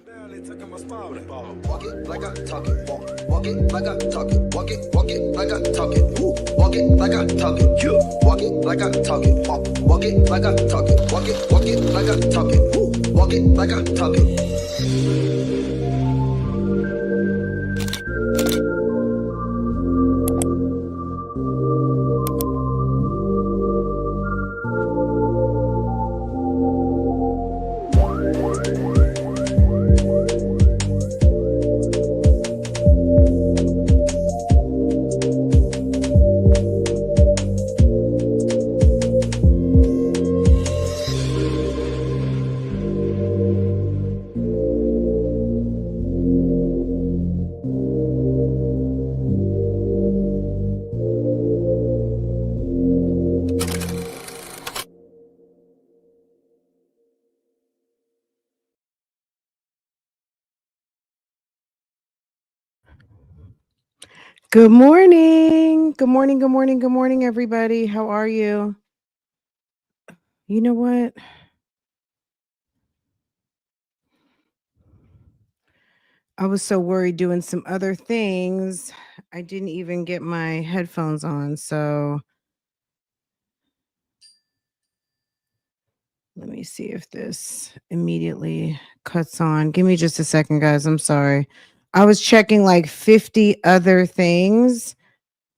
Walk it like I talk it. Walk it like I talk it. Walk it like I talk it. Walk it like I talk it. Walk it like I talk it. Walk it like I talk it. Walk it like I talk it. Walk it like I talk it. Good morning. Good morning. Good morning. Good morning, everybody. How are you? You know what? I was so worried doing some other things. I didn't even get my headphones on. So let me see if this immediately cuts on. Give me just a second, guys. I'm sorry. I was checking like 50 other things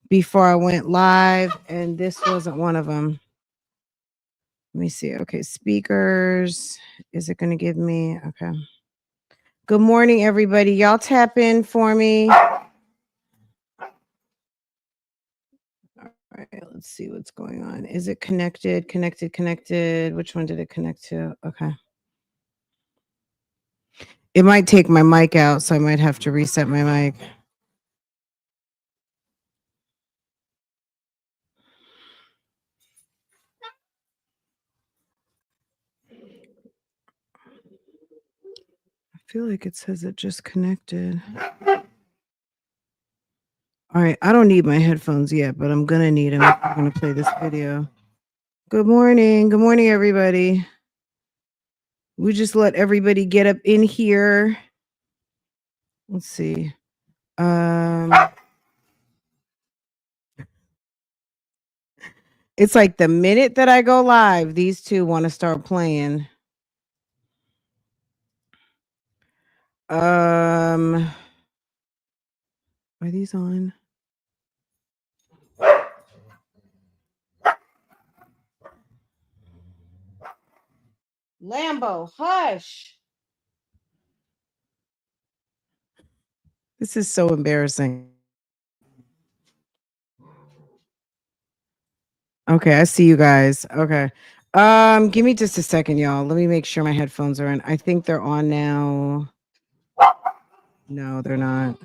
before I went live, and this wasn't one of them. Let me see. Okay, speakers. Is it going to give me? Okay. Good morning, everybody. Y'all tap in for me. All right, let's see what's going on. Is it connected? Connected. Which one did it connect to? Okay. It might take my mic out, so I might have to reset my mic. I feel like it says it just connected. All right, I don't need my headphones yet, but I'm gonna need them if I'm gonna play this video. Good morning. Good morning, everybody. We just let everybody get up in here. Let's see. It's like the minute that I go live, these two want to start playing. Are these on? Lambo, hush. This is so embarrassing. Okay, I see you guys. Okay. Give me just a second, y'all. Let me make sure my headphones are in. I think they're on now. No, they're not.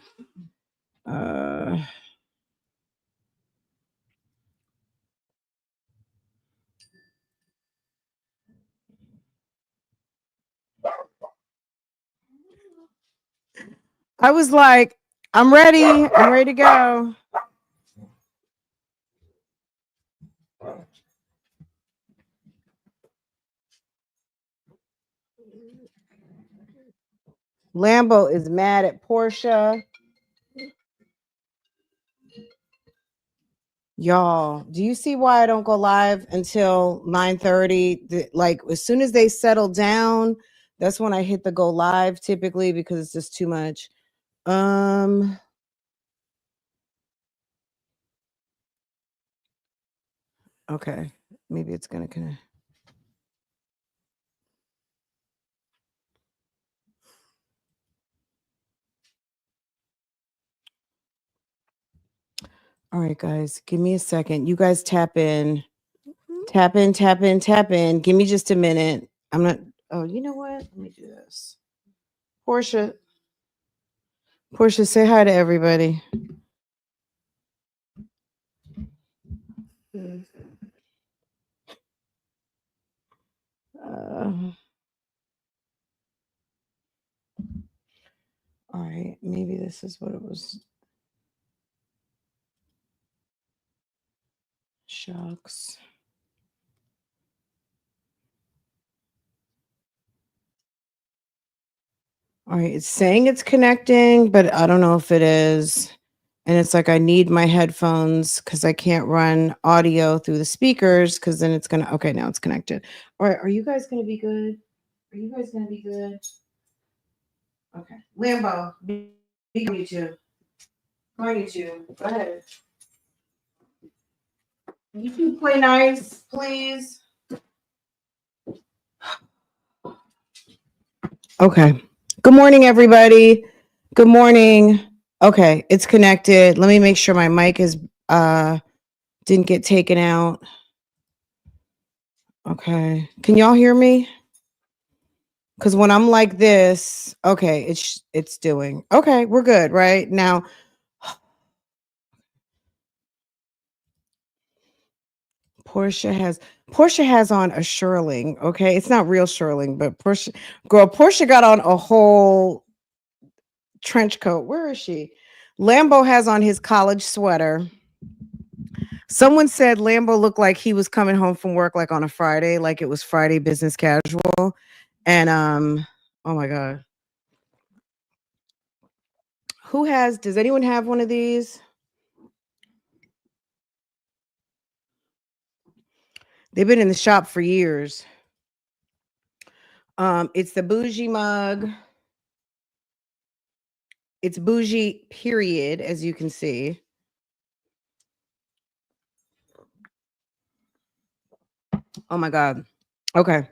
I was like, I'm ready. I'm ready to go. Lambo is mad at Portia. Y'all, do you see why I don't go live until 9:30? Like as soon as they settle down, that's when I hit the go live typically because it's just too much. Okay. Maybe it's gonna connect. All right, guys, give me a second. You guys tap in. Tap in. Give me just a minute. I'm not. Oh, you know what? Let me do this. Portia, say hi to everybody. All right, maybe this is what it was. Shucks. All right, it's saying it's connecting, but I don't know if it is. And it's like I need my headphones because I can't run audio through the speakers because then it's gonna. Okay, now it's connected. All right, are you guys gonna be good? Are you guys gonna be good? Okay, Lambo, be on YouTube. Go on YouTube. Go ahead. You two play nice, please. Okay. Good morning, everybody. Good morning. Okay, it's connected. Let me make sure my mic is didn't get taken out. Okay. Can y'all hear me? Because when I'm like this, okay, it's doing. Okay, we're good, right? Now Portia has on a shearling, okay? It's not real shearling, but Portia got on a whole trench coat. Where is she? Lambo has on his college sweater. Someone said Lambo looked like he was coming home from work like on a Friday, like it was Friday business casual. And oh my God. Does anyone have one of these? They've been in the shop for years. It's the bougie mug. It's bougie, period, as you can see. Oh my God. Okay.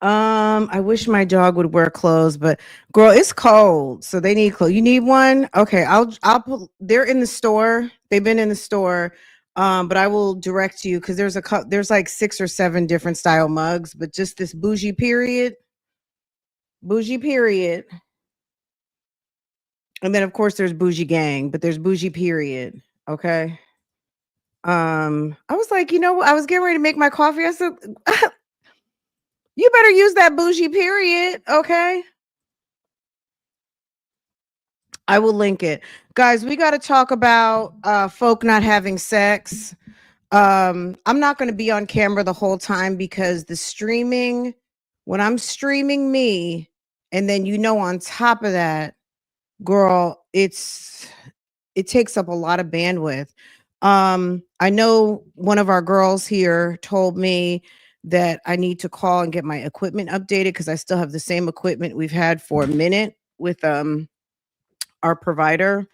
I wish my dog would wear clothes, but girl, it's cold, so they need clothes. You need one? Okay, I'll put. They're in the store. They've been in the store. But I will direct you because there's like 6 or 7 different style mugs, but just this bougie period, and then of course there's bougie gang, but there's bougie period. Okay. I was like, I was getting ready to make my coffee. I said, you better use that bougie period. Okay. I will link it. Guys, we got to talk about folk not having sex. I'm not going to be on camera the whole time because when I'm streaming me, and then on top of that, girl, it takes up a lot of bandwidth. I know one of our girls here told me that I need to call and get my equipment updated because I still have the same equipment we've had for a minute with our provider,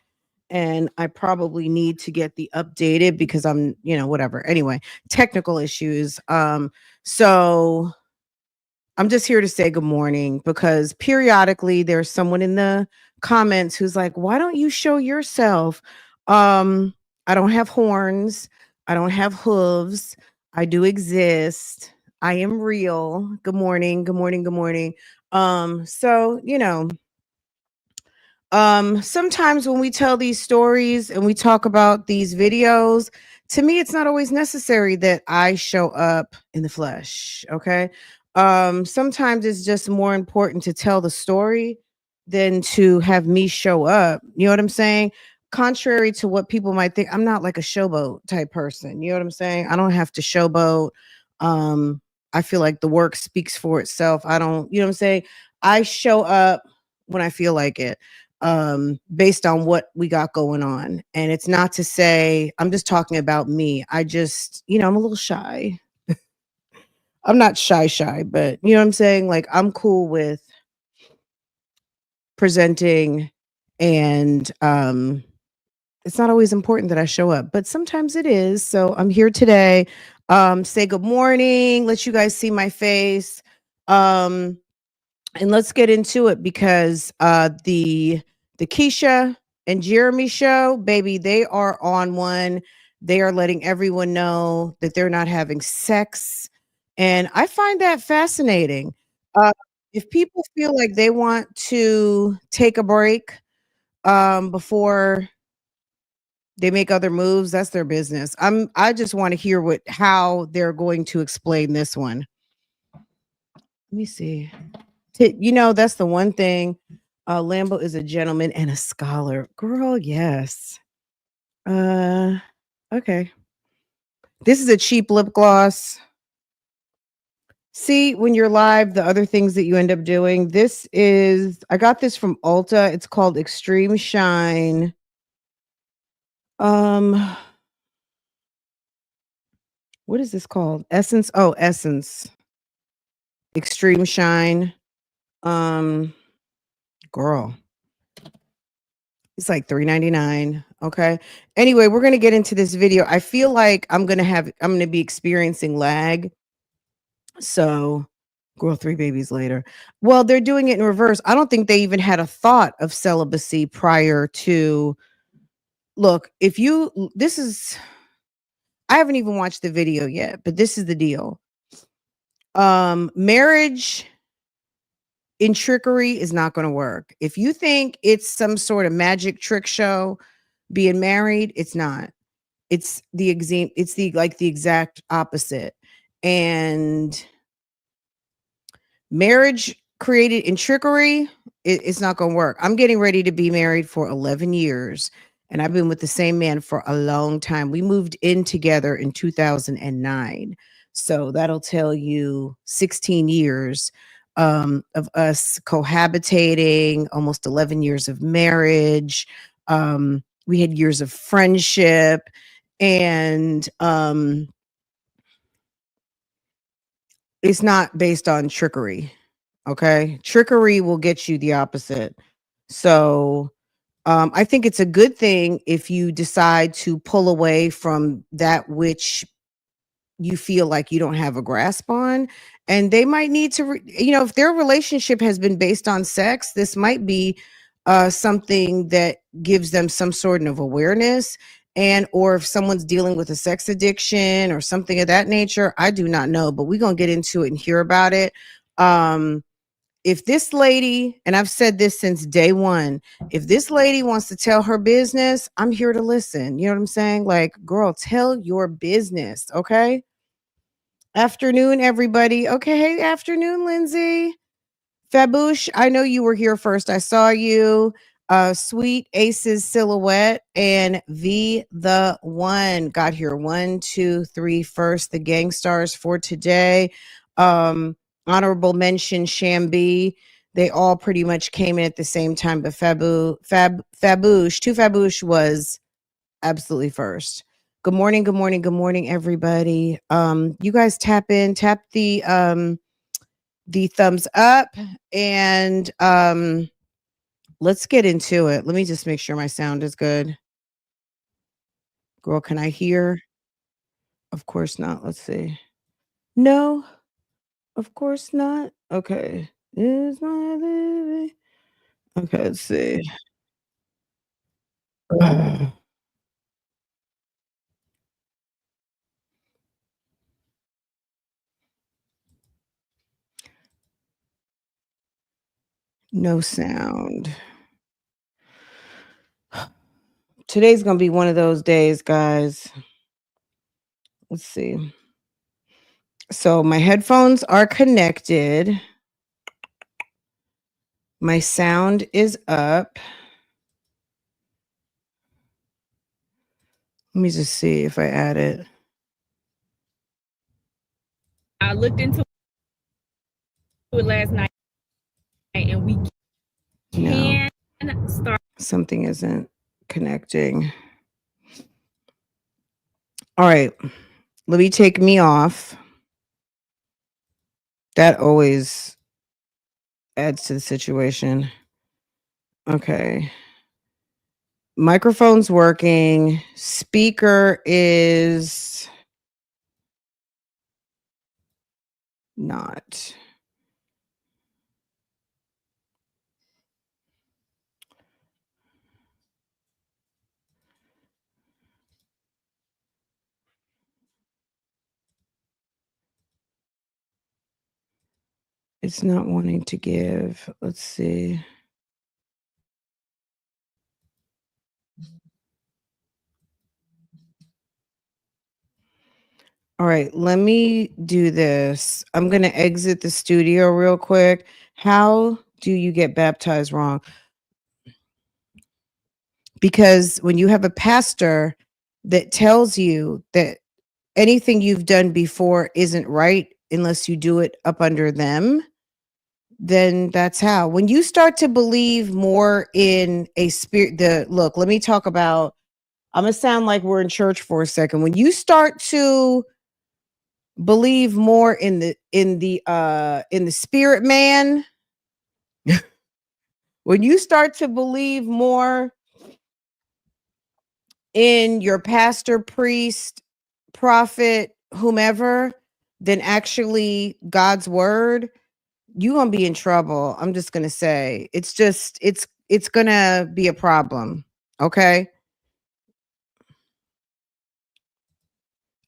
and I probably need to get the updated because I'm, whatever. Anyway, technical issues. So I'm just here to say good morning because periodically there's someone in the comments who's like, "Why don't you show yourself?" I don't have horns. I don't have hooves. I do exist. I am real. Good morning. Good morning. Good morning. So, sometimes when we tell these stories and we talk about these videos, to me it's not always necessary that I show up in the flesh. Okay. Sometimes it's just more important to tell the story than to have me show up. You know what I'm saying? Contrary to what people might think, I'm not like a showboat type person. You know what I'm saying? I don't have to showboat. I feel like the work speaks for itself. I don't, you know what I'm saying? I show up when I feel like it, based on what we got going on. And it's not to say I'm just talking about me. I just, I'm a little shy. I'm not shy, but you know what I'm saying? Like I'm cool with presenting, and it's not always important that I show up, but sometimes it is. So I'm here today. Say good morning, let you guys see my face. And let's get into it because the Keisha and Jeremy show, baby, they are on one. They are letting everyone know that they're not having sex. And I find that fascinating. Uh, if people feel like they want to take a break before they make other moves, that's their business. I just want to hear how they're going to explain this one. Let me see. That's the one thing. Lambo is a gentleman and a scholar. Girl, yes. Okay. This is a cheap lip gloss. See, when you're live, the other things that you end up doing. I got this from Ulta. It's called Extreme Shine. Um, what is this called? Essence. Oh, Essence. Extreme Shine. Um, girl. It's like $3.99. Okay. Anyway, we're gonna get into this video. I feel like I'm gonna be experiencing lag. So, girl, 3 babies later. Well, they're doing it in reverse. I don't think they even had a thought of celibacy prior to. Look, if you this is I haven't even watched the video yet, but this is the deal. Marriage in trickery is not going to work. If you think it's some sort of magic trick show being married, it's not. It's the exact opposite. And marriage created in trickery, it's not going to work. I'm getting ready to be married for 11 years, and I've been with the same man for a long time. We moved in together in 2009. So that'll tell you 16 years of us cohabitating, almost 11 years of marriage. We had years of friendship, and it's not based on trickery. Okay. Trickery will get you the opposite. So I think it's a good thing if you decide to pull away from that which you feel like you don't have a grasp on. And they might need to, if their relationship has been based on sex, this might be something that gives them some sort of awareness. And or if someone's dealing with a sex addiction or something of that nature, I do not know, but we're going to get into it and hear about it. If this lady, and I've said this since day one, if this lady wants to tell her business, I'm here to listen. You know what I'm saying? Like, girl, tell your business. Okay. Afternoon, everybody. Okay. Hey, afternoon, Lindsay. Fabush, I know you were here first. I saw you. Sweet Aces Silhouette and the One got here. 1, 2, 3 first. The gang stars for today. Honorable mention Shambi. They all pretty much came in at the same time, but Fabush, Two Fabush was absolutely first. Good morning, good morning, good morning, everybody. You guys tap the thumbs up, and let's get into it. Let me just make sure my sound is good. Girl, can I hear? Of course not. Let's see. No, of course not. Okay. Is my living? Okay, let's see. No sound. Today's gonna be one of those days, guys. Let's see. So my headphones are connected. My sound is up. Let me just see if I add it. I looked into it last night, and we can start. Something isn't connecting. All right. Let me take me off. That always adds to the situation. Okay. Microphone's working. Speaker is not. It's not wanting to give. Let's see. All right, let me do this. I'm going to exit the studio real quick. How do you get baptized wrong? Because when you have a pastor that tells you that anything you've done before isn't right, unless you do it up under them, then that's how. When you start to believe more in a spirit, look, let me talk about, I'm gonna sound like we're in church for a second. When you start to believe more in the spirit man, when you start to believe more in your pastor, priest, prophet, whomever, than actually God's word, you're gonna be in trouble. I'm just gonna say it's gonna be a problem. Okay.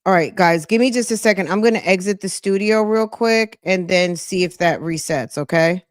All right, guys, give me just a second. I'm gonna exit the studio real quick and then see if that resets. Okay.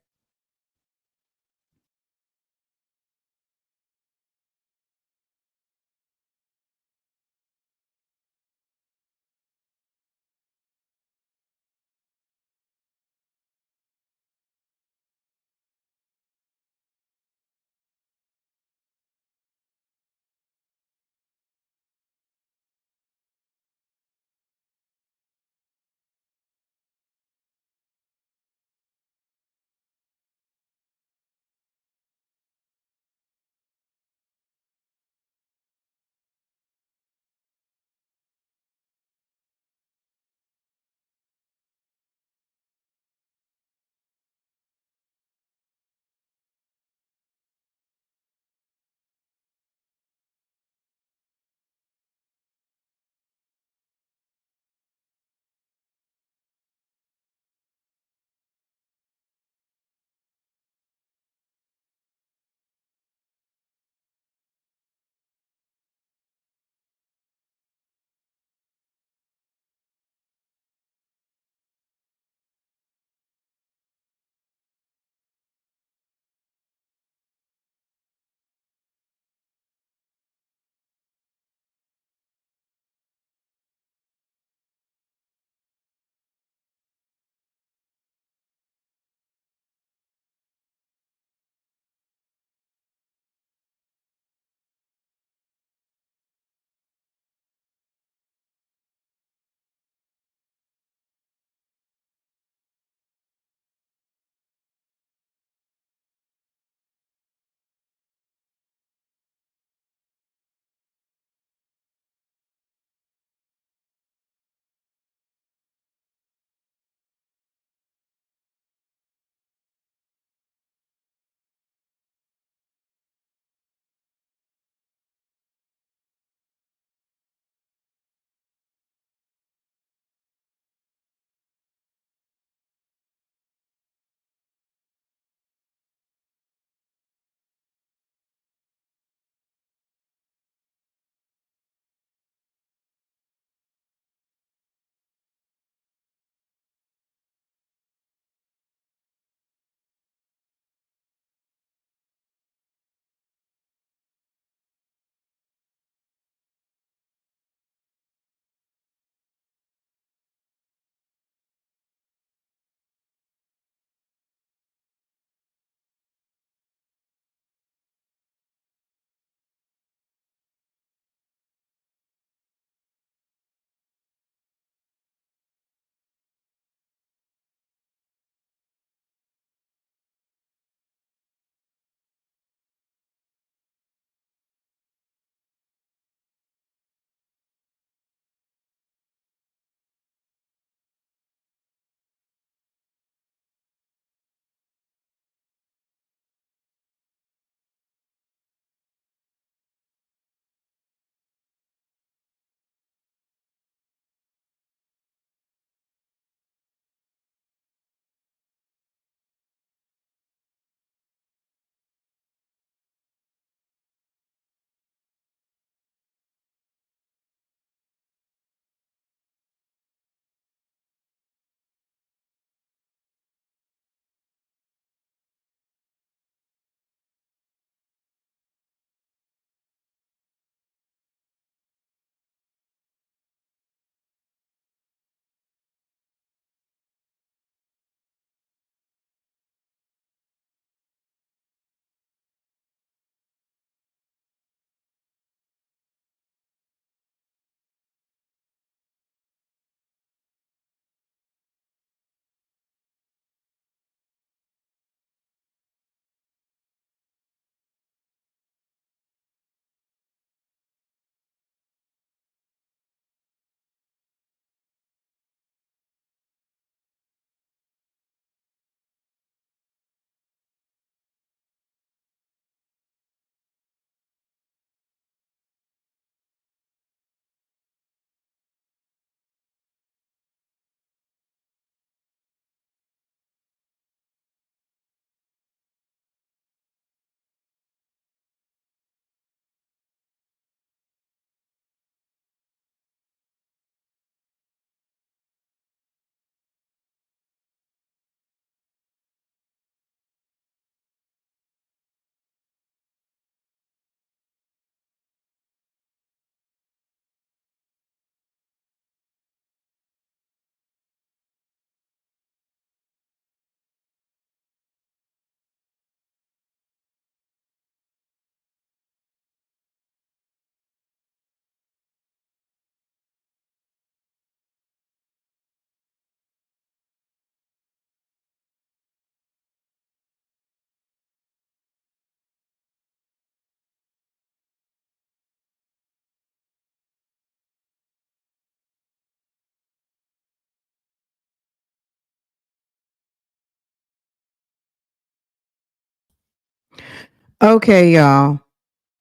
Okay, y'all.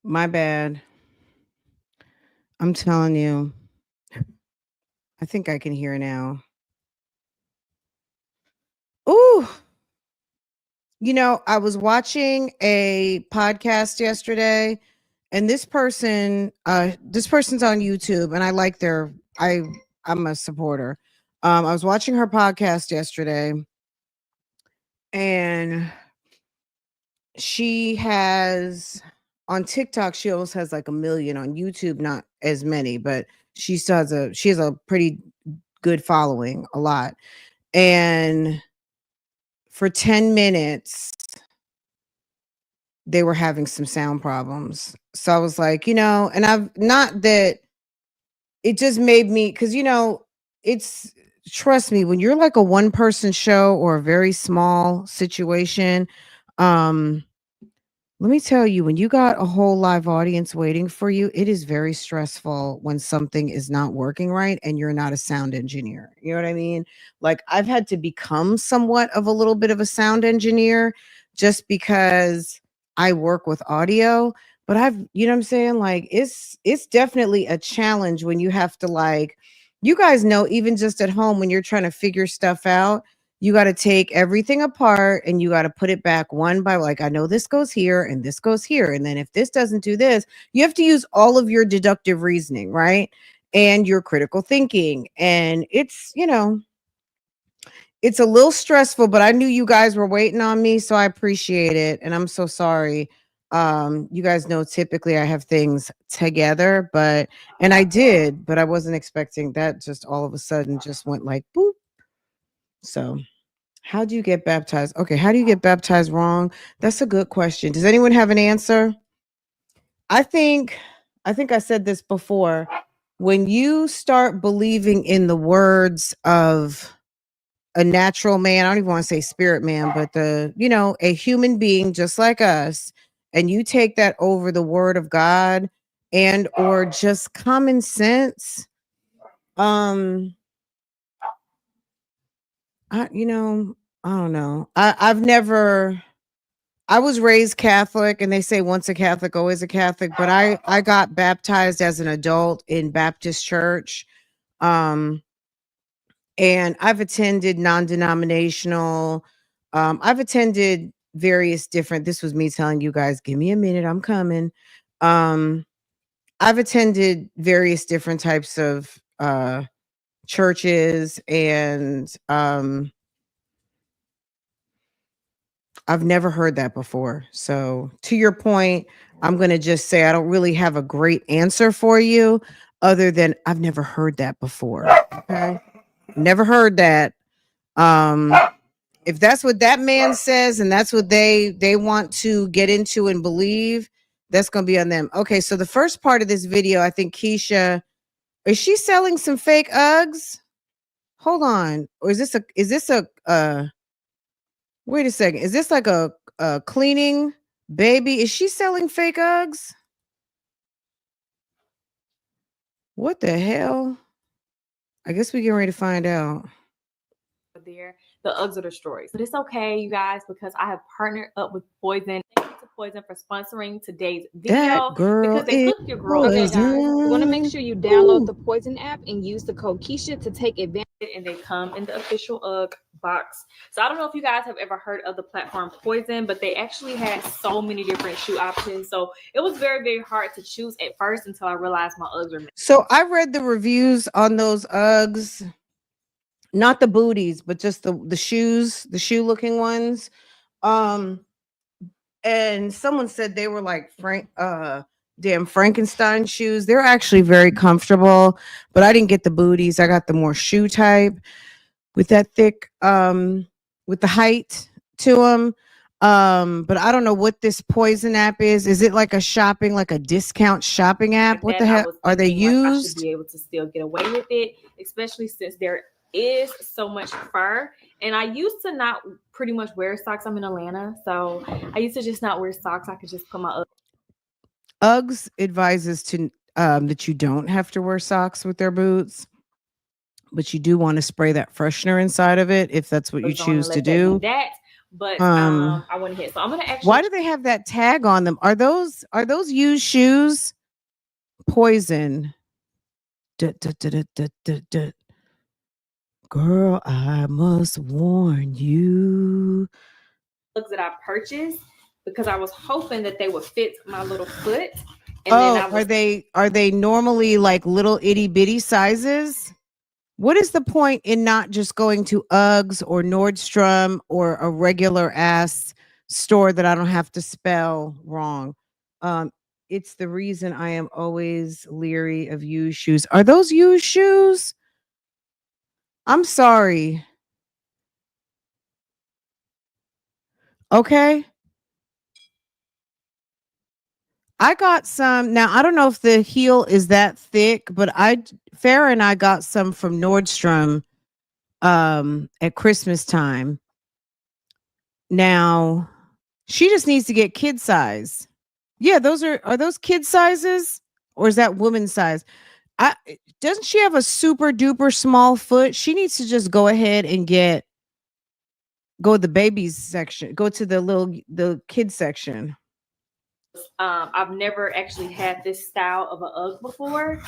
My bad. I'm telling you. I think I can hear now. Ooh. You know, I was watching a podcast yesterday, and this person's on YouTube, and I like I'm a supporter. I was watching her podcast yesterday, and she has on TikTok, she almost has like 1 million. On YouTube, not as many, but she has a pretty good following, a lot. And for 10 minutes, they were having some sound problems. So I was like, and I've not that it just made me, because it's trust me, when you're like a one person show or a very small situation, um let me tell you, when you got a whole live audience waiting for you, it is very stressful when something is not working right and you're not a sound engineer. You know what I mean? Like, I've had to become somewhat of a little bit of a sound engineer just because I work with audio, but you know what I'm saying? Like, it's definitely a challenge when you have to, like, you guys know, even just at home when you're trying to figure stuff out, you got to take everything apart and you got to put it back one by, like, I know this goes here and this goes here, and then if this doesn't do this, you have to use all of your deductive reasoning, right? And your critical thinking. And it's a little stressful, but I knew you guys were waiting on me, so I appreciate it. And I'm so sorry. You guys know, typically I have things together, and I did, but I wasn't expecting that. Just all of a sudden just went like boop. So how do you get baptized? Okay, how do you get baptized wrong? That's a good question. Does anyone have an answer? I think I said this before. When you start believing in the words of a natural man, I don't even want to say spirit man, but a human being just like us, and you take that over the word of God and or just common sense, um I don't know. I was raised Catholic, and they say once a Catholic, always a Catholic, but I got baptized as an adult in Baptist church. Um, and I've attended non-denominational, I've attended various different, this was me telling you guys, give me a minute, I'm coming. Um, I've attended various different types of churches, and I've never heard that before. So, to your point, I'm going to just say I don't really have a great answer for you, other than I've never heard that before. Okay. Never heard that. Um, if that's what that man says and that's what they want to get into and believe, that's going to be on them. Okay. So, the first part of this video, I think Keisha, is she selling some fake Uggs? Hold on. Or is this a, wait a second. Is this like a cleaning baby? Is she selling fake Uggs? What the hell? I guess we getting ready to find out. There, the Uggs are destroyed. But it's okay, you guys, because I have partnered up with Poison. Thank you to Poison for sponsoring today's video. That girl because they is cook your girl. poison. Okay, guys, you're gonna make sure you download the Poison app and use the code Keisha to take advantage. And they come in the official UGG box. So I don't know if you guys have ever heard of the platform Poison, but they actually had so many different shoe options. So it was very, very hard to choose at first until I realized my Uggs were. So I read the reviews on those Uggs, not the booties, but just the shoes, the shoe looking ones. And someone said they were like damn Frankenstein shoes. They're actually very comfortable, but I didn't get the booties. I got the more shoe type with that thick, with the height to them. But I don't know what this Poison app is. Is it like a discount shopping app? What the hell are they used? I should be able to still get away with it, especially since there is so much fur. And I used to not pretty much wear socks. I'm in Atlanta, so I used to just not wear socks. I could just put my Uggs advises to that you don't have to wear socks with their boots, but you do want to spray that freshener inside of it if that's what you choose to do. That But I went ahead. So I'm gonna actually. Why do they have that tag on them? Are those used shoes? Poison. Duh, duh, duh, duh, duh, duh, duh. Girl, I must warn you. That I purchased because I was hoping that they would fit my little foot. And then are they normally like little itty bitty sizes? What is the point in not just going to Uggs or Nordstrom or a regular ass store that I don't have to spell wrong? It's the reason I am always leery of used shoes. Are those used shoes? I'm sorry. Okay. I got some. Now, I don't know if the heel is that thick, but Farrah and I got some from Nordstrom at Christmas time. Now, she just needs to get kid size. Yeah, those are those kid sizes or is that woman size? Doesn't she have a super duper small foot? She needs to just go ahead and go to the babies section. Go to the kids section. I've never actually had this style of a UGG before.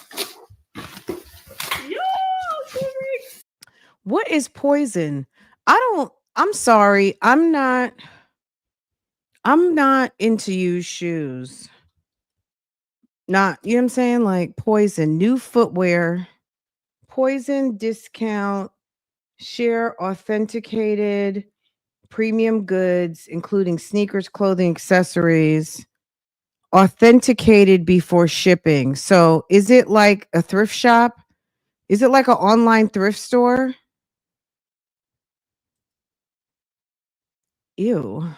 What is poison? I'm sorry. I'm not into used shoes. Not, you know what I'm saying? Like poison, new footwear, poison discount, share authenticated premium goods, including sneakers, clothing, accessories, authenticated before shipping. So is it like a thrift shop? Is it like an online thrift store? Ew.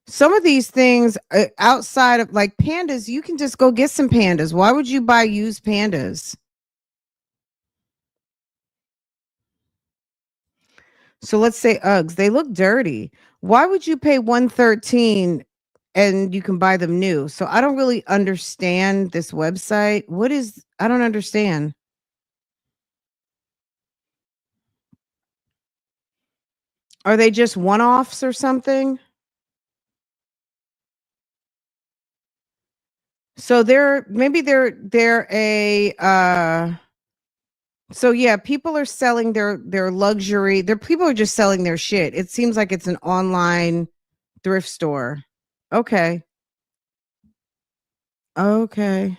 Some of these things outside of like pandas, you can just go get some pandas. Why would you buy used pandas? So let's say Uggs, they look dirty. Why would you pay 113 and you can buy them new? So I don't really understand this website. I don't understand. Are they just one-offs or something? So they're a so yeah, people are selling their luxury. People are just selling their shit. It seems like it's an online thrift store. Okay. Okay.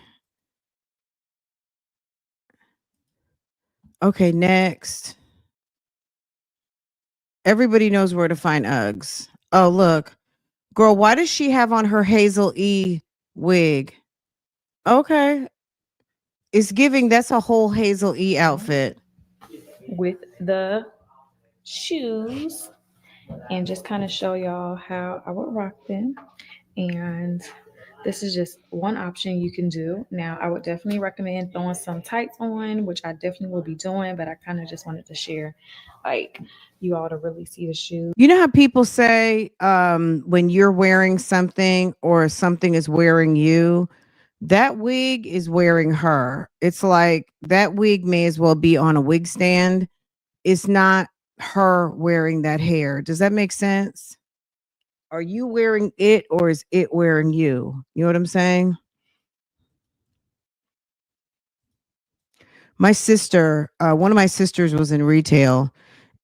Okay, next. Everybody knows where to find Uggs. Oh, look. Girl, why does she have on her Hazel E wig? Okay. It's giving that's a whole Hazel E outfit. With the shoes and just kind of show y'all how I would rock them. And this is just one option you can do. Now, I would definitely recommend throwing some tights on, which I definitely will be doing, but I kind of just wanted to share, like, you all to really see the shoes. You know how people say when you're wearing something or something is wearing you, that wig is wearing her. It's like that wig may as well be on a wig stand. It's not her wearing that hair. Does that make sense? Are you wearing it or is it wearing you? You know what I'm saying? My sister, one of my sisters was in retail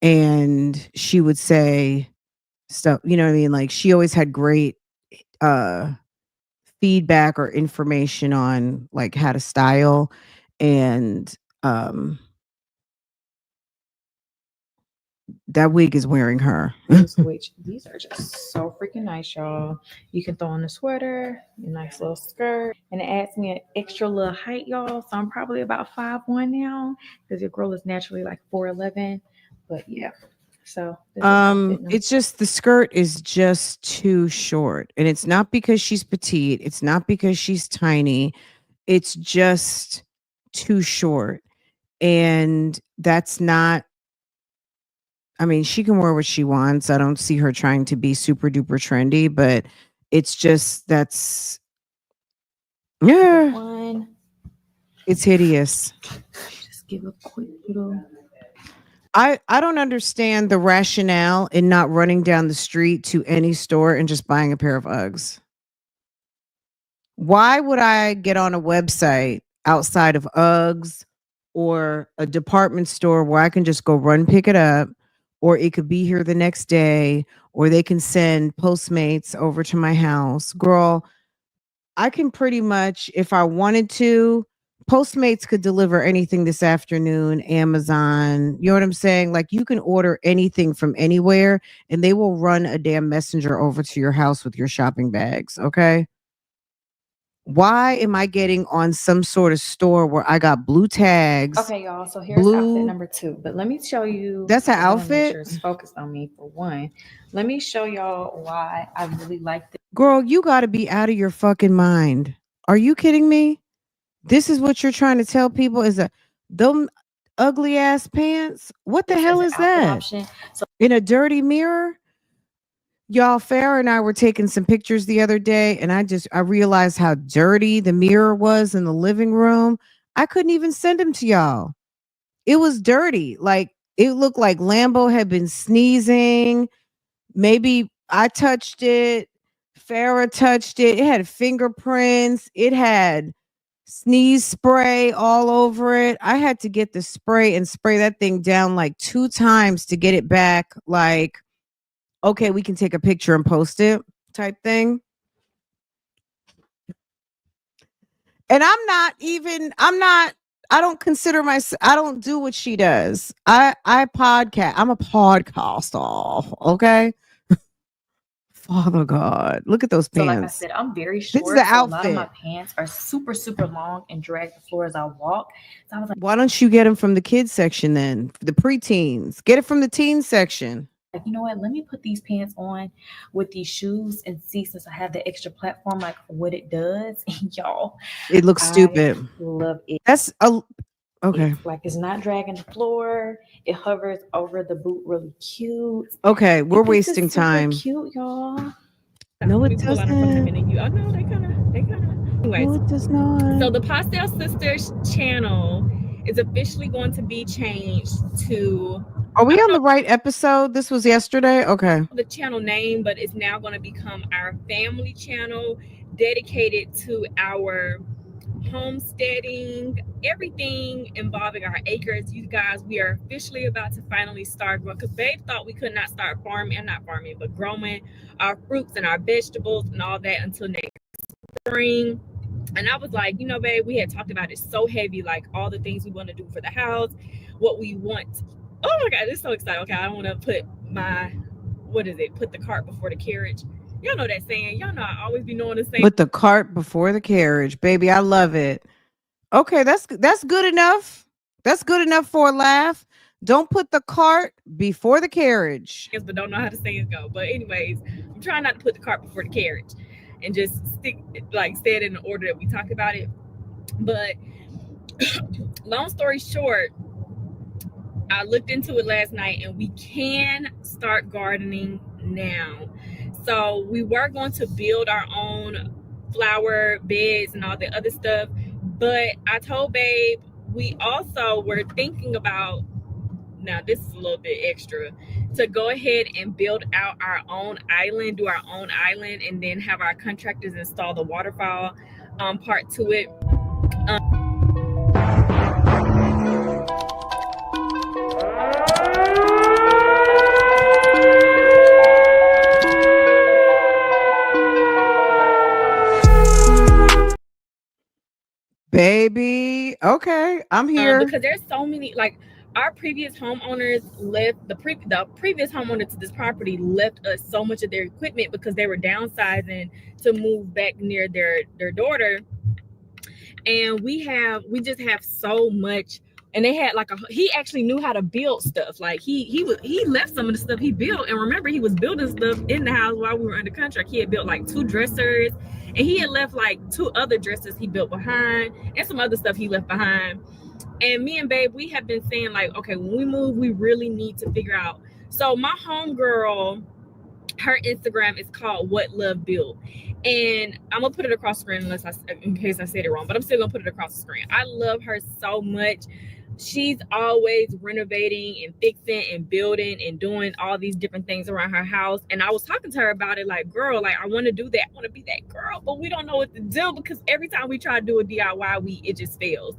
and she would say stuff, you know what I mean? Like she always had great uh feedback or information on like how to style and that wig is wearing her. Which these are just so freaking nice, y'all. You can throw on a sweater, a nice little skirt, and it adds me an extra little height, y'all. So I'm probably about 5'1" now because your girl is naturally like 4'11. But yeah. So it's just the skirt is just too short. And it's not because she's petite, it's not because she's tiny. It's just too short. And that's not I mean, she can wear what she wants. I don't see her trying to be super duper trendy, but it's just that's yeah. one. It's hideous. Just give a quick little. I don't understand the rationale in not running down the street to any store and just buying a pair of Uggs. Why would I get on a website outside of Uggs or a department store where I can just go run pick it up, or it could be here the next day, or they can send Postmates over to my house? Girl, I can pretty much, if I wanted to, Postmates could deliver anything this afternoon, Amazon. You know what I'm saying? Like you can order anything from anywhere and they will run a damn messenger over to your house with your shopping bags. Okay. Why am I getting on some sort of store where I got blue tags? Okay, y'all. So here's outfit number 2. But let me show you. That's an I wanna make outfit? sure it's focused on me for one. Let me show y'all why I really like this. Girl, you got to be out of your fucking mind. Are you kidding me? This is what you're trying to tell people is a them ugly ass pants? What the hell is that? Option. So In a dirty mirror? Y'all, Farrah and I were taking some pictures the other day, and I realized how dirty the mirror was in the living room. I couldn't even send them to y'all. It was dirty. Like it looked like Lambo had been sneezing. Maybe I touched it. Farrah touched it. It had fingerprints. It had sneeze spray all over it. I had to get the spray and spray that thing down like 2 times to get it back. Like, okay, we can take a picture and post it type thing. And I don't consider myself, I don't do what she does. I podcast. I'm a podcaster. Okay. Father God, look at those pants. So like I said, I'm very short. This is the so outfit. a lot of my pants are super, super long and drag the floor as I walk. So I was like, why don't you get them from the kids section then? The preteens. Get it from the teen section. Like, you know what? Let me put these pants on with these shoes and see, since I have the extra platform, like what it does. And y'all, it looks stupid. I love it. That's a okay. Like it's not dragging the floor. It hovers over the boot really cute. Okay, we're wasting time. Cute, y'all. No, it doesn't. Oh no, they kind of. Anyways, no, it does not. So the Pastel Sisters channel is officially going to be changed to. Are we on the right episode? This was yesterday. Okay. The channel name, but it's now going to become our family channel, dedicated to our homesteading, everything involving our acres. You guys, we are officially about to finally start growing, because babe thought we could not start farming, and not farming, but growing our fruits and our vegetables and all that until next spring. And I was like, you know, babe, we had talked about it so heavy, like all the things we want to do for the house, what we want. Oh my God, it's so exciting. Okay, I don't want to put put the cart before the carriage. Y'all know that saying. Y'all know I always be knowing the saying. Put the cart before the carriage, baby. I love it. Okay, that's good enough. That's good enough for a laugh. Don't put the cart before the carriage. Yes, but don't know how the sayings go. But anyways, I'm trying not to put the cart before the carriage and just say it in the order that we talk about it. But long story short, I looked into it last night and we can start gardening now. So we were going to build our own flower beds and all the other stuff, but I told babe we also were thinking about, now this is a little bit extra, to go ahead and build out our own island, do our own island, and then have our contractors install the waterfall part to it. Baby, okay, I'm here. Because there's so many, like our previous homeowners left, the previous homeowner to this property left us so much of their equipment because they were downsizing to move back near their daughter. And we just have so much. And they had he actually knew how to build stuff. Like he left some of the stuff he built. And remember, he was building stuff in the house while we were under contract. He had built like 2 dressers, and he had left like 2 other dressers he built behind, and some other stuff he left behind. And me and babe, we have been saying like, okay, when we move, we really need to figure out. So my homegirl, her Instagram is called What Love Built. And I'm gonna put it across the screen in case I said it wrong, but I'm still gonna put it across the screen. I love her so much. she's always renovating and fixing and building and doing all these different things around her house. And I was talking to her about it, like, girl, like, I want to do that. I want to be that girl, but we don't know what to do because every time we try to do a DIY, it just fails.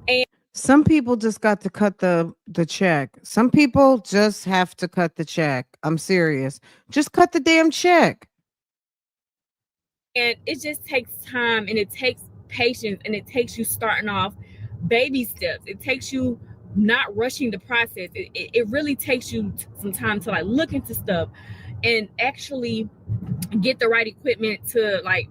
And some people just got to cut the check. Some people just have to cut the check. I'm serious. Just cut the damn check. And it just takes time, and it takes patience, and it takes you starting off baby steps. It takes you not rushing the process. It really takes you some time to like look into stuff and actually get the right equipment to like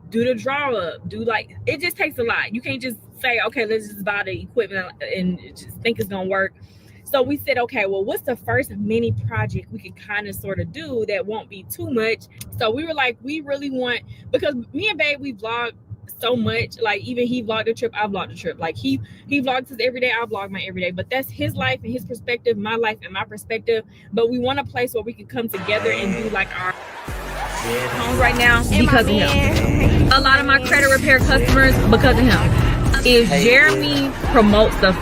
do the draw up, do like, it just takes a lot. You can't just say, okay, let's just buy the equipment and just think it's gonna work. So we said, okay, well, what's the first mini project we can kind of sort of do that won't be too much? So we were like, we really want, because me and Babe, we vlog so much. Like, even he vlogged the trip, I vlogged the trip. Like, he vlogs his everyday, I vlog my everyday. But that's his life and his perspective, my life and my perspective. But we want a place where we can come together and do like our homes right now because of him. A lot of my credit repair customers because of him. If Jeremy promotes stuff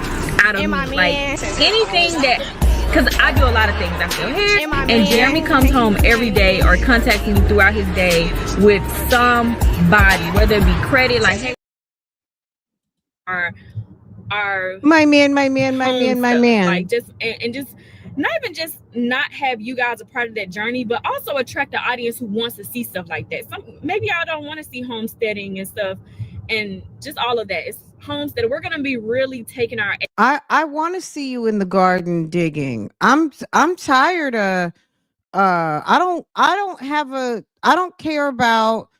out of me, like anything that, because I do a lot of things out here, and Jeremy comes home every day or contacts me throughout his day with somebody, whether it be credit, like, hey, our My man. like, just and just not even just not have you guys a part of that journey, but also attract the audience who wants to see stuff like that. Maybe y'all don't want to see homesteading and stuff and just all of that. It's homestead. We're gonna be really taking our, I want to see you in the garden digging. I'm tired of I don't care about,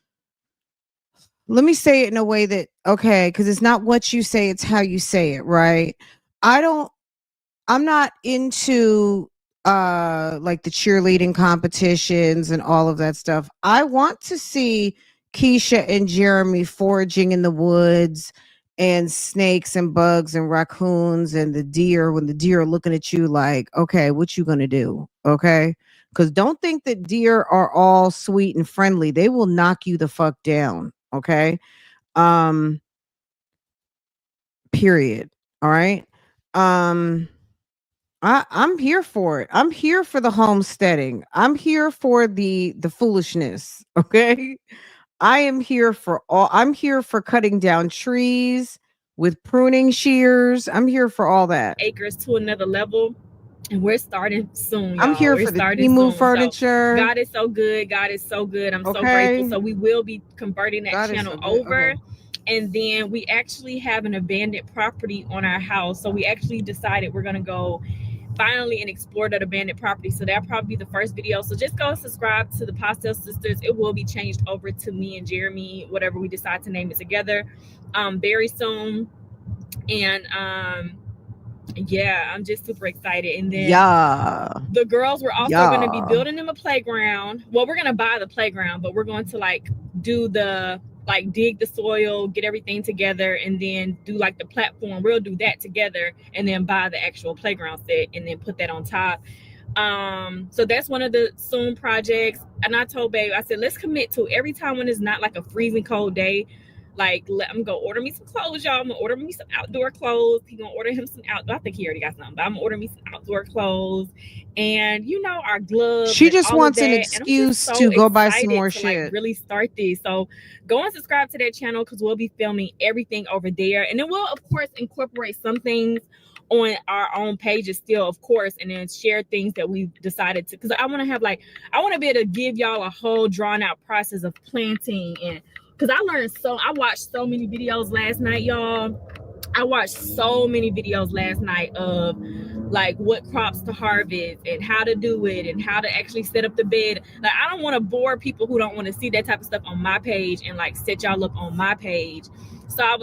let me say it in a way that, okay, because it's not what you say, it's how you say it, right? I'm not into like the cheerleading competitions and all of that stuff. I want to see Keisha and Jeremy foraging in the woods and snakes and bugs and raccoons and the deer, when the deer are looking at you like, okay, what you gonna do? Okay. Because don't think that deer are all sweet and friendly. They will knock you the fuck down. Okay. Um, period. All right. Um, I'm here for it. I'm here for the homesteading. I'm here for the foolishness. Okay. I'm here for cutting down trees with pruning shears. I'm here for all that. acres to another level. And we're starting soon, I'm y'all. here We're for the starting Timu soon. furniture. So God is so good. God is so good. I'm so Okay. grateful. So we will be converting that God is channel so good. over. Okay. And then we actually have an abandoned property on our house. So we actually decided we're going to go finally and explore that abandoned property. So that'll probably be the first video. So just go subscribe to the Pastel Sisters. It will be changed over to me and Jeremy, whatever we decide to name it together, very soon. And yeah, I'm just super excited. And then the girls were also going to be building them a playground. Well, we're going to buy the playground, but we're going to like do the, like, dig the soil, get everything together, and then do like the platform. We'll do that together and then buy the actual playground set and then put that on top. So that's one of the soon projects. And I told Babe, I said, let's commit to every time when it's not like a freezing cold day. Like, I'm gonna order me some clothes, y'all. I'm gonna order me some outdoor clothes. He gonna order him some outdoor. I think he already got some, but I'm gonna order me some outdoor clothes, and our gloves. She just wants an excuse to go buy some more shit. Like, really start this. So go and subscribe to that channel because we'll be filming everything over there, and then we'll of course incorporate some things on our own pages still, of course, and then share things that we've decided to. Because I want to be able to give y'all a whole drawn out process of planting, and because I watched so many videos last night, y'all. I watched so many videos last night of like what crops to harvest and how to do it and how to actually set up the bed. Like, I don't want to bore people who don't want to see that type of stuff on my page and like set y'all up on my page.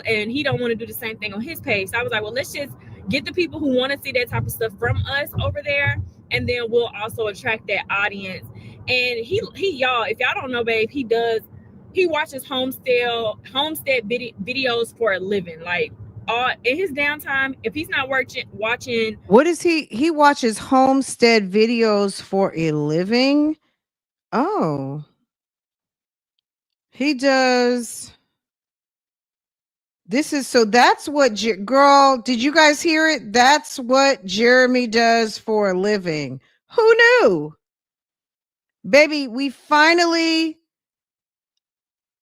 And he don't want to do the same thing on his page. So I was like, well, let's just get the people who want to see that type of stuff from us over there, and then we'll also attract that audience. And he y'all, if y'all don't know, Babe, he watches homestead videos for a living. Like, in his downtime, if he's not watching, what is he watches homestead videos for a living? Oh, he does That's what girl, did you guys hear it? That's what Jeremy does for a living. Who knew? Baby, we finally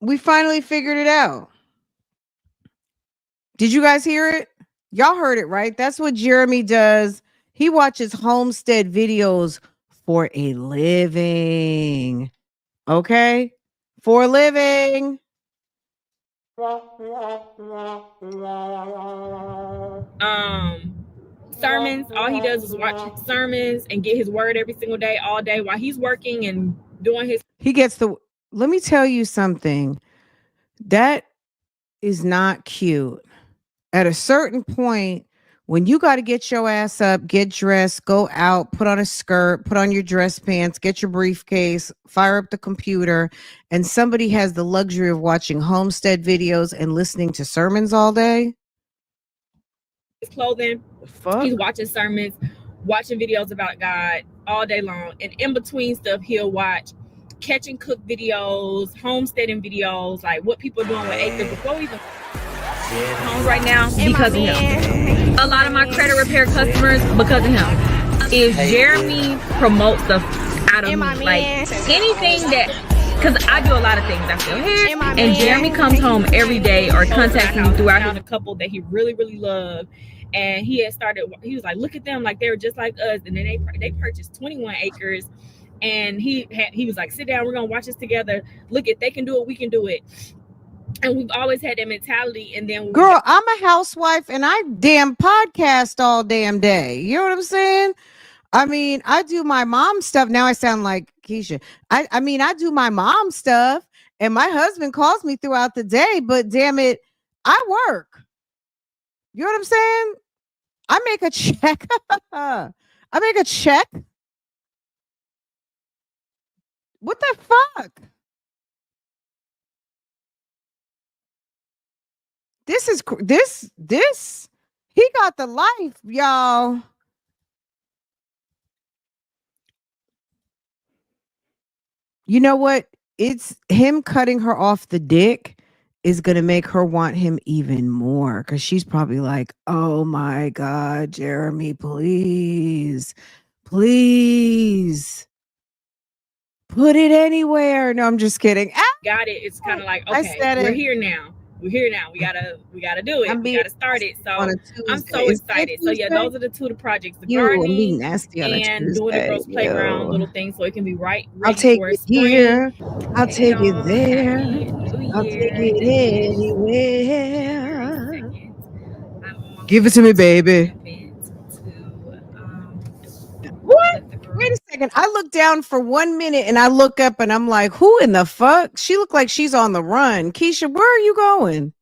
figured it out. Did you guys hear it? Y'all heard it, right? That's what Jeremy does. He watches homestead videos for a living. Okay? For a living. Sermons. All he does is watch sermons and get his word every single day, all day while he's working and doing his. He gets let me tell you something. That is not cute. At a certain point, when you got to get your ass up, get dressed, go out, put on a skirt, put on your dress pants, get your briefcase, fire up the computer, and somebody has the luxury of watching homestead videos and listening to sermons all day. His clothing. Fuck? He's watching sermons, watching videos about God all day long. And in between stuff, he'll watch catch and cook videos, homesteading videos, like what people are doing with acres before we even home right now because of him. A lot of my credit repair customers because of him. Is Jeremy promotes stuff out of me. Like anything that, because I do a lot of things I feel here, and Jeremy comes home every day or contacts me throughout a couple that he really, really loved. And he had started, he was like, look at them, like they were just like us. And then they purchased 21 acres. And he was like, sit down, we're gonna watch this together. Look, if they can do it, we can do it. And we've always had that mentality. And then girl, I'm a housewife and I damn podcast all damn day. You know what I'm saying? I mean, I do my mom stuff. Now I sound like Keisha. I mean, I do my mom stuff and my husband calls me throughout the day, but damn it, I work. You know what I'm saying? I make a check. I make a check. What the fuck? This he got the life, y'all. You know what? It's him cutting her off the dick is going to make her want him even more because she's probably like, oh my God, Jeremy, please, please put it anywhere. No, I'm just kidding. Got it. It's kind of like, okay, we're here now. We're here now. We gotta do it. We gotta start it. So I'm so excited. So yeah, those are the two projects: the gardening and doing the girls' playground little things, so it can be ready for spring. Here. I'll take it there. I'll take it anywhere. Give it to me, baby. What? Wait a second. I look down for 1 minute and I look up and I'm like, who in the fuck? She looked like she's on the run. Keisha, where are you going?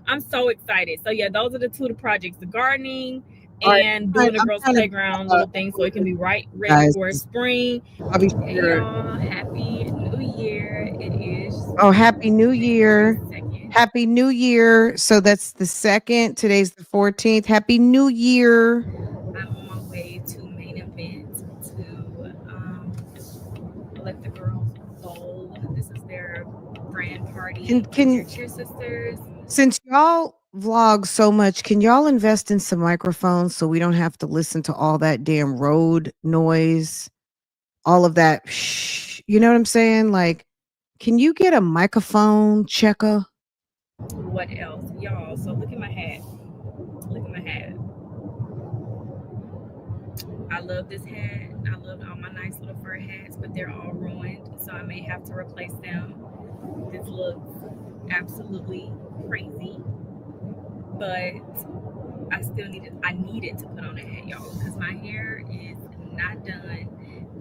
I'm so excited. So yeah, those are the two projects: the gardening and doing the girls' playground little things, so it can be ready for spring. I'll be sure. Happy New Year! It is. Oh, Happy New Year! Happy New Year! So that's the 2nd. Today's the 14th. Happy New Year! I'm on my way to main event to let the girls bowl. This is their grand party. Can your cheer sisters? Since y'all vlog so much, can y'all invest in some microphones so we don't have to listen to all that damn road noise, all of that shh, you know what I'm saying? Like, can you get a microphone checker? What else, y'all? So look at my hat. Look at my hat. I love this hat. I love all my nice little fur hats, but they're all ruined, so I may have to replace them. This looks absolutely crazy, but I still needed to put on a hat, y'all, because my hair is not done,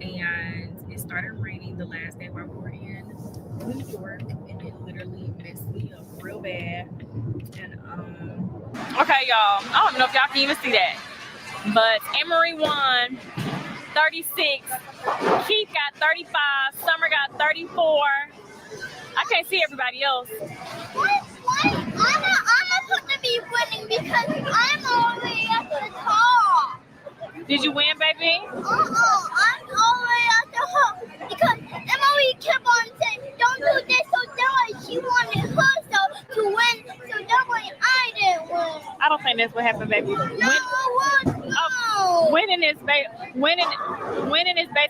and it started raining the last day while we were in New York, and it literally messed me up real bad. And okay, y'all, I don't know if y'all can even see that, but Emery won 36, Keith got 35, Summer got 34. I can't see everybody else. I'm supposed to be winning because I'm all the way at the top. Did you win, baby? I'm all the way at the top because Emily kept on saying, don't do this, so that way she wanted herself to win, so that way I I don't think that's what happened, baby. Winning is based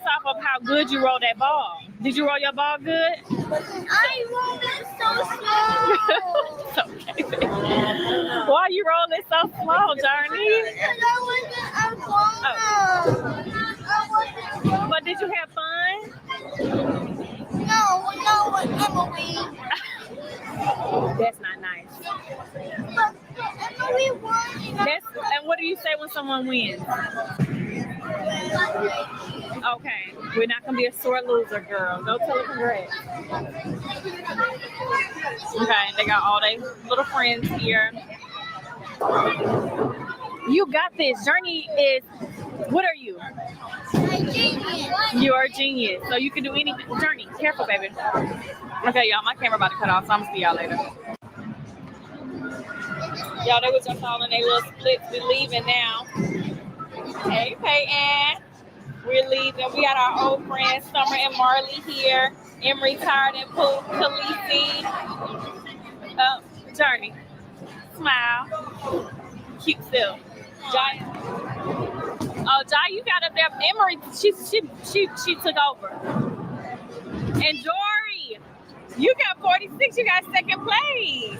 off of how good you roll that ball. Did you roll your ball good? I rolled it so slow. Okay, baby. Why you rolling so slow, Journey? Because I wasn't alone. But did you have fun? No, with Emily. That's not nice. But Emily won. And what do you say when someone wins? Okay, we're not gonna be a sore loser, girl. Go tell her congrats. Okay, they got all their little friends here. You got this. Journey is. What are you? A genius. You are a genius, so you can do anything. Journey, careful, baby. Okay, y'all, my camera about to cut off, so I'm gonna see y'all later. Y'all, they was just all in their little splits. We're leaving now. Hey, Peyton. We're leaving. We got our old friends, Summer and Marley here. Emery, Tired, and Khaleesi. Journey. Smile. Cute still. Jai. Oh, Jai, you got up there. Emery, she took over. And Jory, you got 46. You got second place.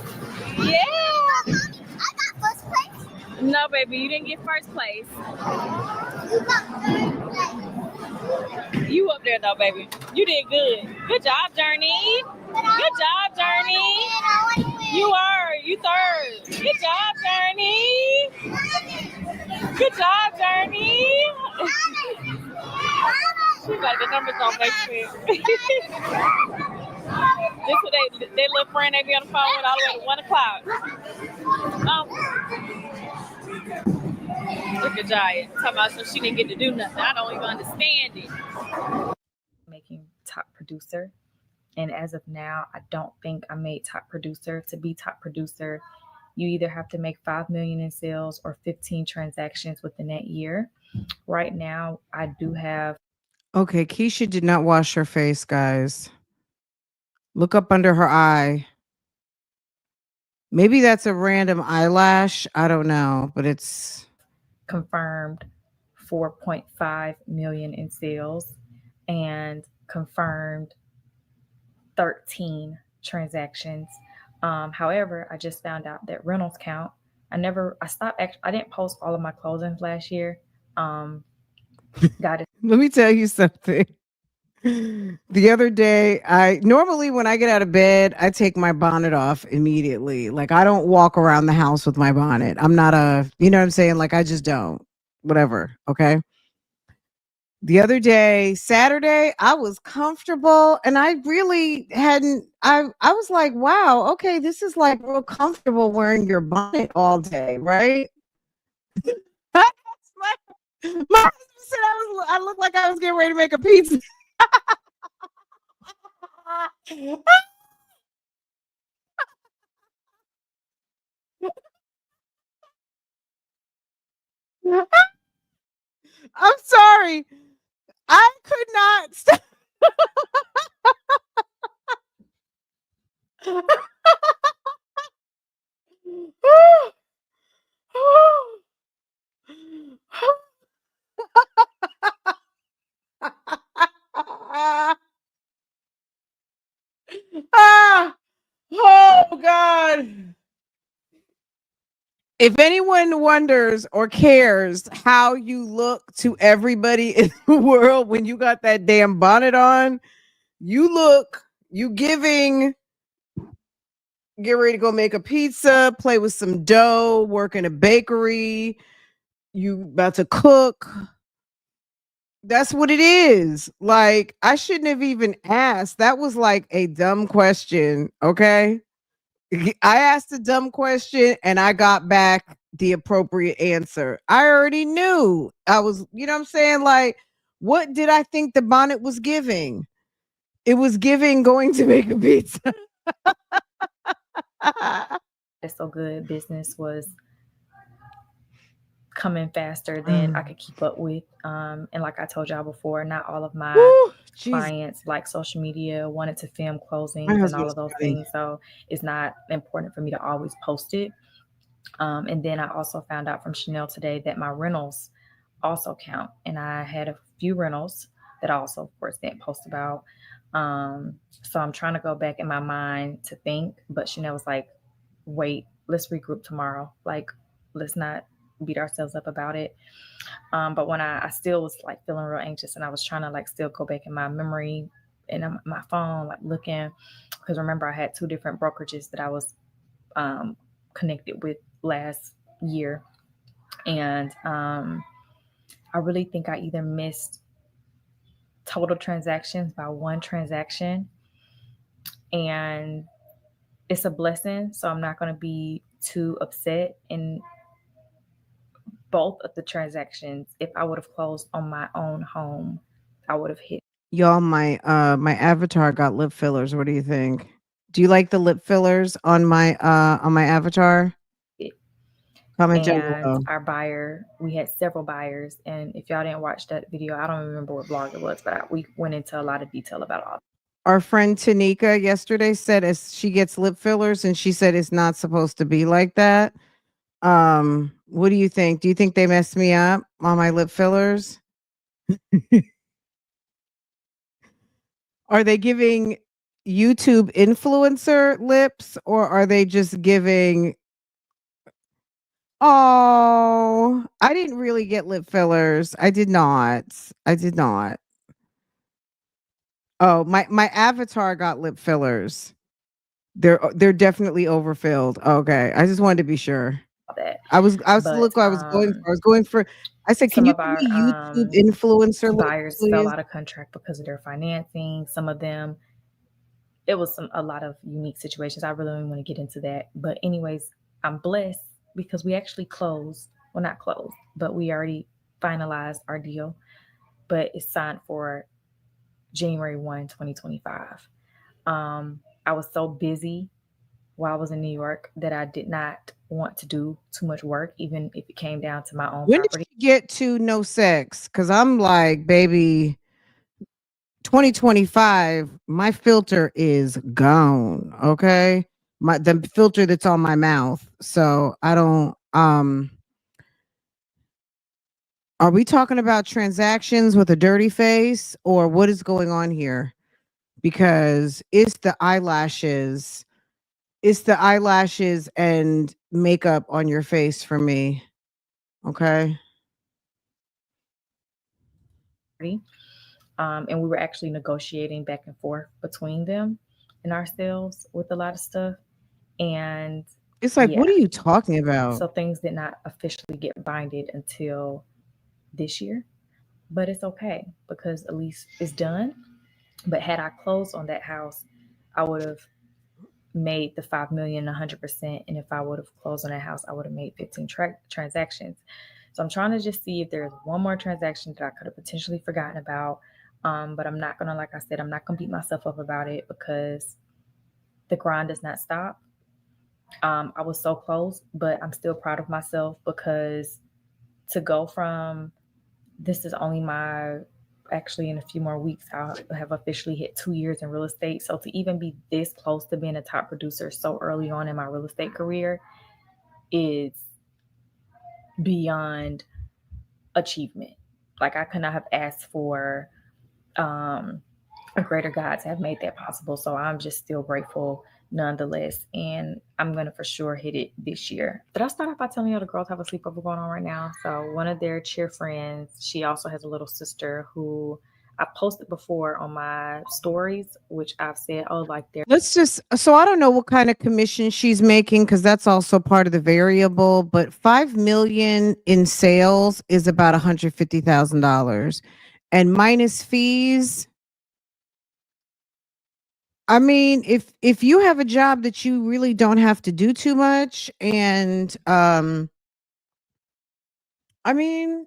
Yeah. I got first place. No, baby, you didn't get first place. You got third place. You up there though, baby. You did good. Good job, Journey. Good job, Journey. You are. You third. Good job, Journey. Good job, Journey. She's like the numbers on Facebook. This what they little friend they be on the phone with all the way to 1 o'clock. Look at Giant talking about so she didn't get to do nothing. I don't even understand it. Making top producer, and as of now, I don't think I made top producer. To be top producer, you either have to make 5 million in sales or 15 transactions within that year. Right now, I do have. Okay, Keisha did not wash her face, guys. Look up under her eye. Maybe that's a random eyelash. I don't know, but it's confirmed 4.5 million in sales and confirmed 13 transactions. However, I just found out that rentals count. I didn't post all of my closings last year. Got it. Let me tell you something. The other day, normally when I get out of bed, I take my bonnet off immediately. Like I don't walk around the house with my bonnet. I'm not you know what I'm saying? Like I just don't. Whatever. Okay. The other day, Saturday, I was comfortable and I really hadn't. I was like, wow, okay, this is like real comfortable wearing your bonnet all day, right? My husband said I looked like I was getting ready to make a pizza. I'm sorry. I could not stop. Oh God. If anyone wonders or cares how you look to everybody in the world when you got that damn bonnet on, you giving, get ready to go make a pizza, play with some dough, work in a bakery, you about to cook. That's what it is. Like, I shouldn't have even asked. That was like a dumb question. Okay. I asked a dumb question and I got back the appropriate answer. I already knew. I was, you know what I'm saying? Like, what did I think the bonnet was giving? It was giving going to make a pizza. It's so good. Business was coming faster than I could keep up with. And like I told y'all before, not all of my clients like social media, wanted to film closings and all of those things. So it's not important for me to always post it. And then I also found out from Chanel today that my rentals also count. And I had a few rentals that I also, of course, didn't post about. So I'm trying to go back in my mind to think, but Chanel was like, wait, let's regroup tomorrow. Like, let's not beat ourselves up about it. But when I still was like feeling real anxious, and I was trying to like still go back in my memory and my phone, like looking, because remember I had 2 different brokerages that I was connected with last year. And I really think I either missed total transactions by 1 transaction, and it's a blessing. So I'm not going to be too upset. And both of the transactions, if I would have closed on my own home, I would have hit. Y'all, my avatar got lip fillers. What do you think? Do you like the lip fillers on my avatar? It. Comment down And below. our buyer, we had several buyers. And if y'all didn't watch that video, I don't remember what vlog it was, but we went into a lot of detail about all. Our friend Tanika yesterday said as she gets lip fillers, and she said it's not supposed to be like that. What do you think? Do you think they messed me up on my lip fillers? Are they giving YouTube influencer lips, or are they just giving? Oh, I didn't really get lip fillers. I did not. I did not. Oh, my avatar got lip fillers. They're definitely overfilled. Okay, I just wanted to be sure. That. I was But look. I was going for. I was going for. I said, can some you of give our me YouTube influencer lips, buyers please? fell out of contract because of their financing. Some of them, it was a lot of unique situations. I really don't want to get into that. But anyways, I'm blessed because we actually closed. Well, not closed, but we already finalized our deal. But it's signed for January 1, 2025. I was so busy while I was in New York that I did not want to do too much work, even if it came down to my own When did property. you get to no sex? Because I'm like, baby, 2025, my filter is gone. Okay. The filter that's on my mouth. So I don't are we talking about transactions with a dirty face, or what is going on here? Because it's the eyelashes. It's the eyelashes and makeup on your face for me. Okay. And we were actually negotiating back and forth between them and ourselves with a lot of stuff. And It's like, what yeah, are you talking about? so things did not officially get binded until this year, but it's okay because at least it's done. But had I closed on that house, I would have made the 5 million 100%. And if I would have closed on that house, I would have made 15 transactions. So I'm trying to just see if there's one more transaction that I could have potentially forgotten about. But I'm not gonna, like I said, I'm not gonna beat myself up about it because the grind does not stop. I was so close, but I'm still proud of myself because to go from this is only my actually in a few more weeks I'll have officially hit 2 years in real estate. So to even be this close to being a top producer so early on in my real estate career is beyond achievement. Like I could not have asked for a greater God to have made that possible. So I'm just still grateful nonetheless. And I'm going to for sure hit it this year. Did I start off by telling you the girls have a sleepover going on right now? So one of their cheer friends, she also has a little sister who I posted before on my stories, which I've said, oh, like they're. Let's just, so I don't know what kind of commission she's making because that's also part of the variable, but 5 million in sales is about $150,000 and minus fees. I mean, if you have a job that you really don't have to do too much, and I mean,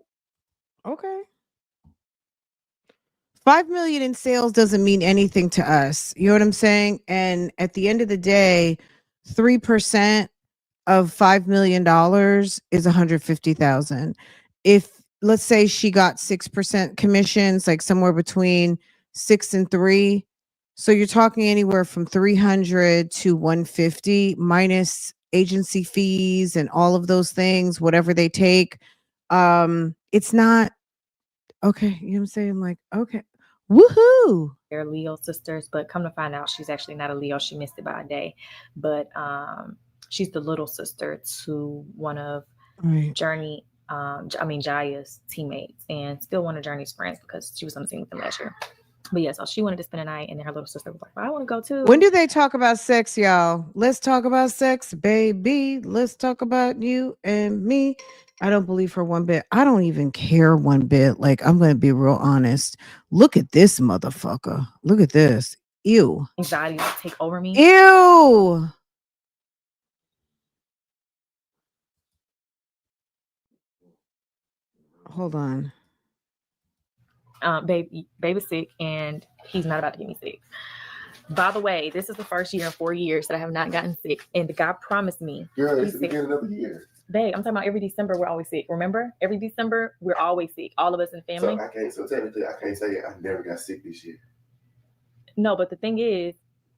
okay. 5 million in sales doesn't mean anything to us. You know what I'm saying? And at the end of the day, 3% of $5 million is 150,000. If let's say she got 6% commissions, like somewhere between 6 and 3, so you're talking anywhere from 300 to 150 minus agency fees and all of those things, whatever they take. It's not okay. You know what I'm saying? Like, okay, woohoo. They're Leo sisters, but come to find out, she's actually not a Leo. She missed it by a day, but she's the little sister to one of Journey. Jaya's teammates, and still one of Journey's friends because she was on the team with them last year. But yeah, so she wanted to spend a night, and then her little sister was like, well, I want to go too. When do they talk about sex, y'all? Let's talk about sex, baby. Let's talk about you and me. I don't believe her one bit. I don't even care one bit. Like, I'm going to be real honest. Look at this motherfucker. Look at this. Ew. Anxiety will take over me. Ew. Hold on. Baby's sick, and he's not about to get me sick. By the way, this is the first year in 4 years that I have not gotten sick, and the guy promised me. Girl, it's again another year. Babe, I'm talking about every December we're always sick. Remember, every December we're always sick. All of us in the family. So technically, I can't say I never got sick this year. No, but the thing is,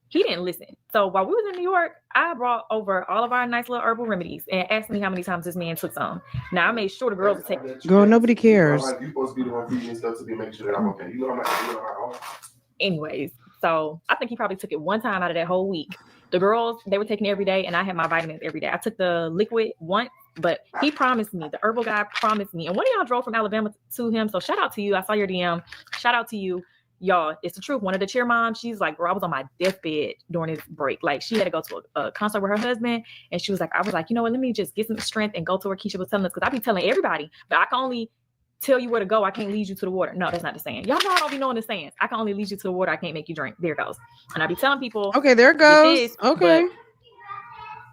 he didn't listen. So while we was in New York, I brought over all of our nice little herbal remedies and asked me how many times this man took some. Now I made sure the girls would take. Girl, nobody cares. You're supposed to be the one feeding stuff to be making sure that I'm okay. You know how much. Anyways, so I think he probably took it one time out of that whole week. The girls, they were taking it every day, and I had my vitamins every day. I took the liquid once, but he promised me, the herbal guy promised me. And one of y'all drove from Alabama to him, so shout out to you. I saw your DM. Shout out to you. Y'all, it's the truth. One of the cheer moms, she's like, girl, I was on my deathbed during this break. Like, she had to go to a concert with her husband, and she was like, I was like, you know what, let me just get some strength and go to where Keisha was telling us, because I be telling everybody, but I can only tell you where to go. I can't lead you to the water. No, that's not the saying. Y'all know I don't be knowing the sayings. I can only lead you to the water. I can't make you drink. There it goes. And I be telling people. Okay, there it goes. This, okay.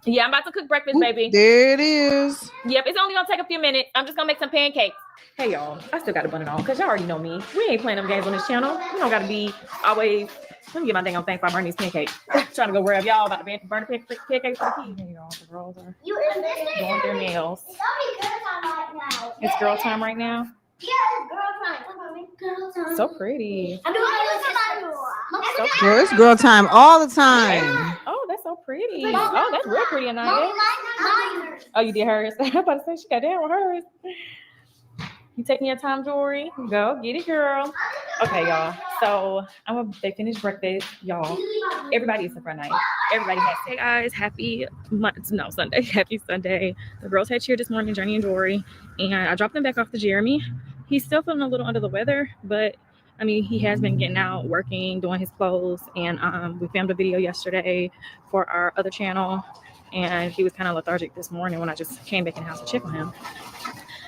Yeah, I'm about to cook breakfast, baby. There it is. Yep, it's only gonna take a few minutes. I'm just gonna make some pancakes. Hey y'all, I still got to bun it on because y'all already know me. We ain't playing them games on this channel. We don't gotta be always. Let me get my dang on thing before I burn these pancakes. Trying to go grab y'all about to burn the pancakes for the key. Hey y'all, the girls are doing their nails. It's girl time right now. Yeah, it's girl time. So pretty. I'm doing it. Girl, it's girl time all the time. Oh, that's so pretty. Oh, that's real pretty, Anaya. Oh, you did hers. I'm about to say she got down with hers. You taking your time, jewelry? Go get it, girl. Okay, y'all. So they finished breakfast, y'all. Everybody is for night. Everybody has. Hey guys, happy Sunday. Happy Sunday. The girls had cheer this morning, Journey and Jory, and I dropped them back off to Jeremy. He's still feeling a little under the weather, but I mean, he has been getting out, working, doing his clothes, and we filmed a video yesterday for our other channel, and he was kind of lethargic this morning when I just came back in the house to check on him.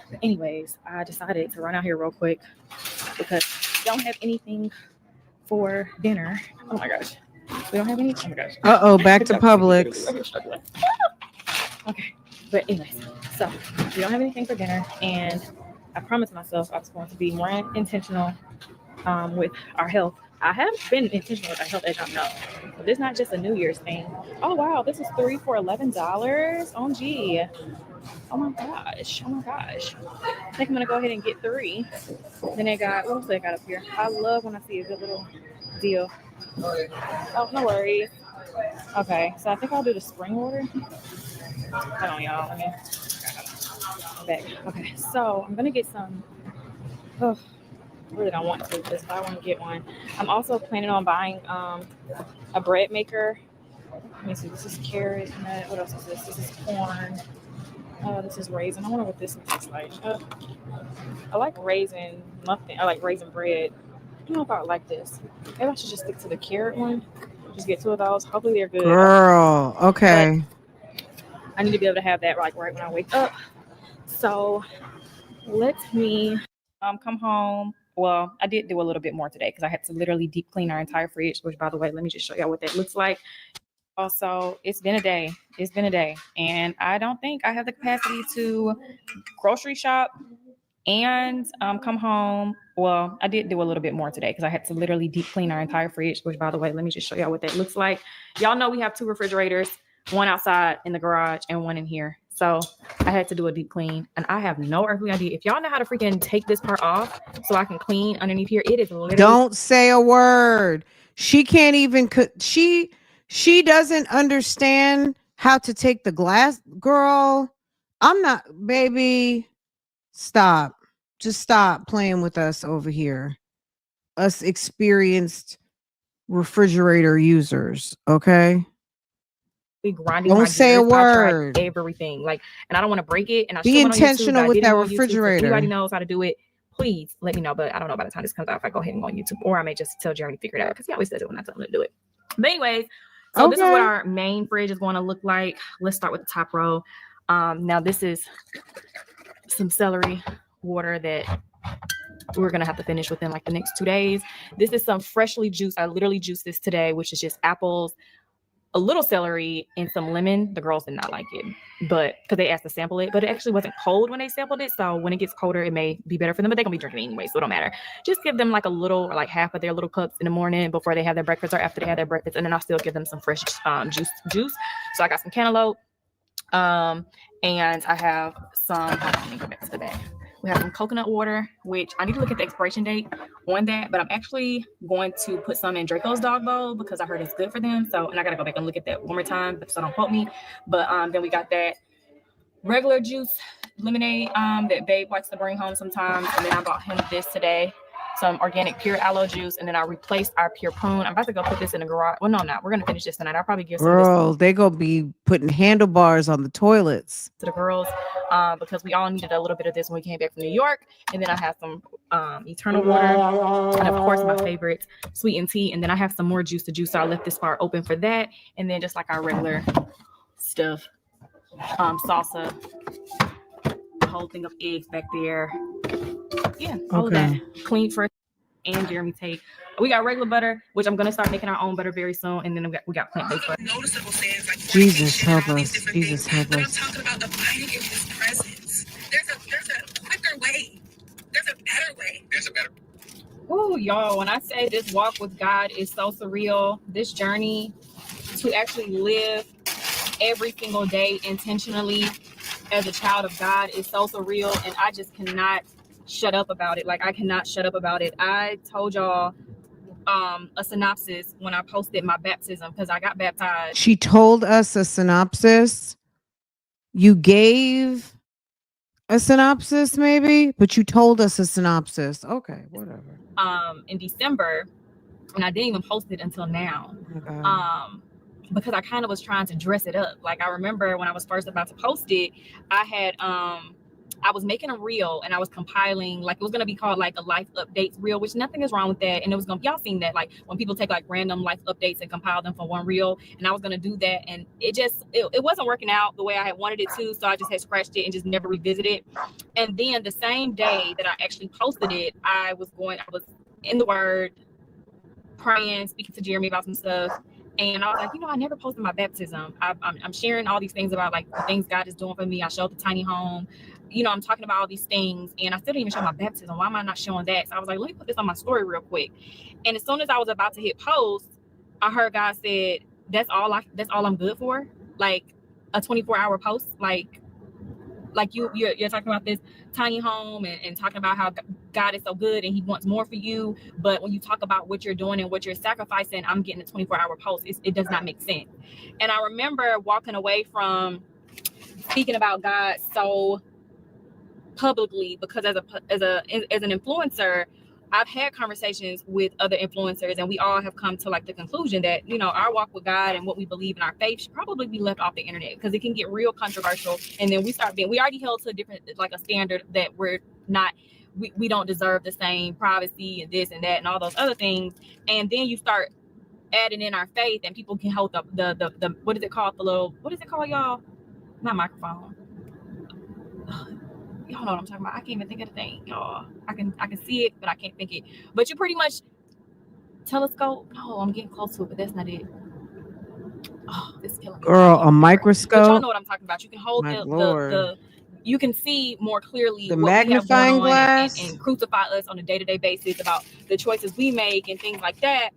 But anyways, I decided to run out here real quick because we don't have anything for dinner. Oh my gosh. We don't have any. Oh my gosh. Uh-oh, back to Publix. Okay. But anyways, so we don't have anything for dinner, and I promised myself I was going to be more intentional with our health. I have been intentional with our health, as y'all know. But this is not just a New Year's thing. Oh wow, this is 3 for $11. OMG. Oh my gosh. Oh my gosh. I think I'm gonna go ahead and get 3. Then they got, what else they got up here? I love when I see a good little deal. Oh, no worries. Okay, so I think I'll do the spring order. Hold on, y'all. Back. Okay, so I'm gonna get some. Oh, really don't want to, but I want to get one. I'm also planning on buying a bread maker. Let me see. This is carrot. Nut. What else is this? This is corn. This is raisin. I wonder what this one tastes like. I like raisin muffin. I like raisin bread. I don't know if I would like this. Maybe I should just stick to the carrot one. Just get 2 of those. Hopefully they're good. Girl, okay. But I need to be able to have that like right when I wake up. So let me come home. Well, I did do a little bit more today because I had to literally deep clean our entire fridge, which, by the way, let me just show y'all what that looks like. Also, it's been a day. It's been a day. And I don't think I have the capacity to grocery shop and come home. Well, I did do a little bit more today because I had to literally deep clean our entire fridge, which, by the way, let me just show y'all what that looks like. Y'all know we have 2 refrigerators, one outside in the garage and one in here. So I had to do a deep clean, and I have no earthly idea. If y'all know how to freaking take this part off so I can clean underneath here, it is literally. Don't say a word. She can't even. She doesn't understand how to take the glass. Girl, I'm not, baby. Stop. Just stop playing with us over here. Us experienced refrigerator users, okay? Be grinding Don't my say a gears. I word. tried everything. Like, and I don't want to break it. And I Be still went on YouTube. intentional I with didn't that go on YouTube. So if refrigerator. anybody knows how to do it, please let me know. But I don't know by the time this comes out if I go ahead and go on YouTube, or I may just tell Jeremy to figure it out because he always does it when I tell him to do it. But anyways, so this is what Okay. our main fridge is going to look like. Let's start with the top row. Now this is some celery water that we're gonna have to finish within like the next 2 days. This is some freshly juiced. I literally juiced this today, which is just apples, a little celery, and some lemon. The girls did not like it, but because they asked to sample it, but it actually wasn't cold when they sampled it. So when it gets colder, it may be better for them, but they're gonna be drinking it anyway, so it don't matter. Just give them like a little or like half of their little cups in the morning before they have their breakfast or after they have their breakfast, and then I'll still give them some fresh juice. So I got some cantaloupe, and I have some. Hold on, let me go back to the bag. We have some coconut water, which I need to look at the expiration date on that, but I'm actually going to put some in Draco's dog bowl because I heard it's good for them. So, and I got to go back and look at that one more time, so don't quote me. But then we got that regular juice, lemonade that Babe likes to bring home sometimes. And then I bought him this today, some organic pure aloe juice. And then I replaced our pure prune. I'm about to go put this in the garage. Well, no, I'm not. We're going to finish this tonight. I'll probably give some Girl, they gonna be putting handlebars on the toilets to the girls because we all needed a little bit of this when we came back from New York. And then I have some eternal water, and of course my favorite, sweetened tea. And then I have some more juice to juice, so I left this part open for that. And then just like our regular stuff, salsa, the whole thing of eggs back there. Yeah, all of that clean first. And Jeremy take. We got regular butter, which I'm gonna start making our own butter very soon, and then we got plant-based butter. Noticeable things like Jesus help us. Jesus help but I'm us. talking about abiding in His presence. There's a quicker way. There's a better way. There's a better. Oh, y'all! When I say this walk with God is so surreal, this journey to actually live every single day intentionally as a child of God is so surreal, and I just cannot shut up about it. Like, I cannot shut up about it. I told y'all a synopsis when I posted my baptism because I got baptized. She told us a synopsis. You gave a synopsis, maybe, but you told us a synopsis. Okay, whatever. In December, and I didn't even post it until now. Because I kind of was trying to dress it up. Like, I remember when I was first about to post it, I had I was making a reel and I was compiling, like, it was going to be called like a life updates reel, which nothing is wrong with that. And it was going to, y'all seen that, like when people take like random life updates and compile them for one reel. And I was going to do that. And it wasn't working out the way I had wanted it to. So I just had scratched it and just never revisited it. And then the same day that I actually posted it, I was in the Word, praying, speaking to Jeremy about some stuff. And I was like, I never posted my baptism. I'm sharing all these things about like the things God is doing for me. I showed the tiny home. I'm talking about all these things, and I still didn't even show my baptism. Why am I not showing that? So I was like, let me put this on my story real quick. And as soon as I was about to hit post, I heard God said, that's all I'm good for? Like a 24-hour post? Like you're talking about this tiny home and talking about how God is so good and He wants more for you. But when you talk about what you're doing and what you're sacrificing, I'm getting a 24-hour post. It does not make sense. And I remember walking away from speaking about God so publicly because as an influencer, I've had conversations with other influencers, and we all have come to like the conclusion that, our walk with God and what we believe in our faith should probably be left off the internet because it can get real controversial. And then we already held to a different, like a standard that we're not, we don't deserve the same privacy and this and that and all those other things. And then you start adding in our faith, and people can hold the what is it called? What is it called, y'all? Not microphone. Y'all know what I'm talking about. I can't even think of the thing, y'all. I can see it, but I can't think it. But you pretty much telescope. No, I'm getting close to it, but that's not it. Oh, this is killing me. Girl, a microscope. But y'all know what I'm talking about. You can hold the you can see more clearly the what magnifying we have going on glass and crucify us on a day-to-day basis about the choices we make and things like that.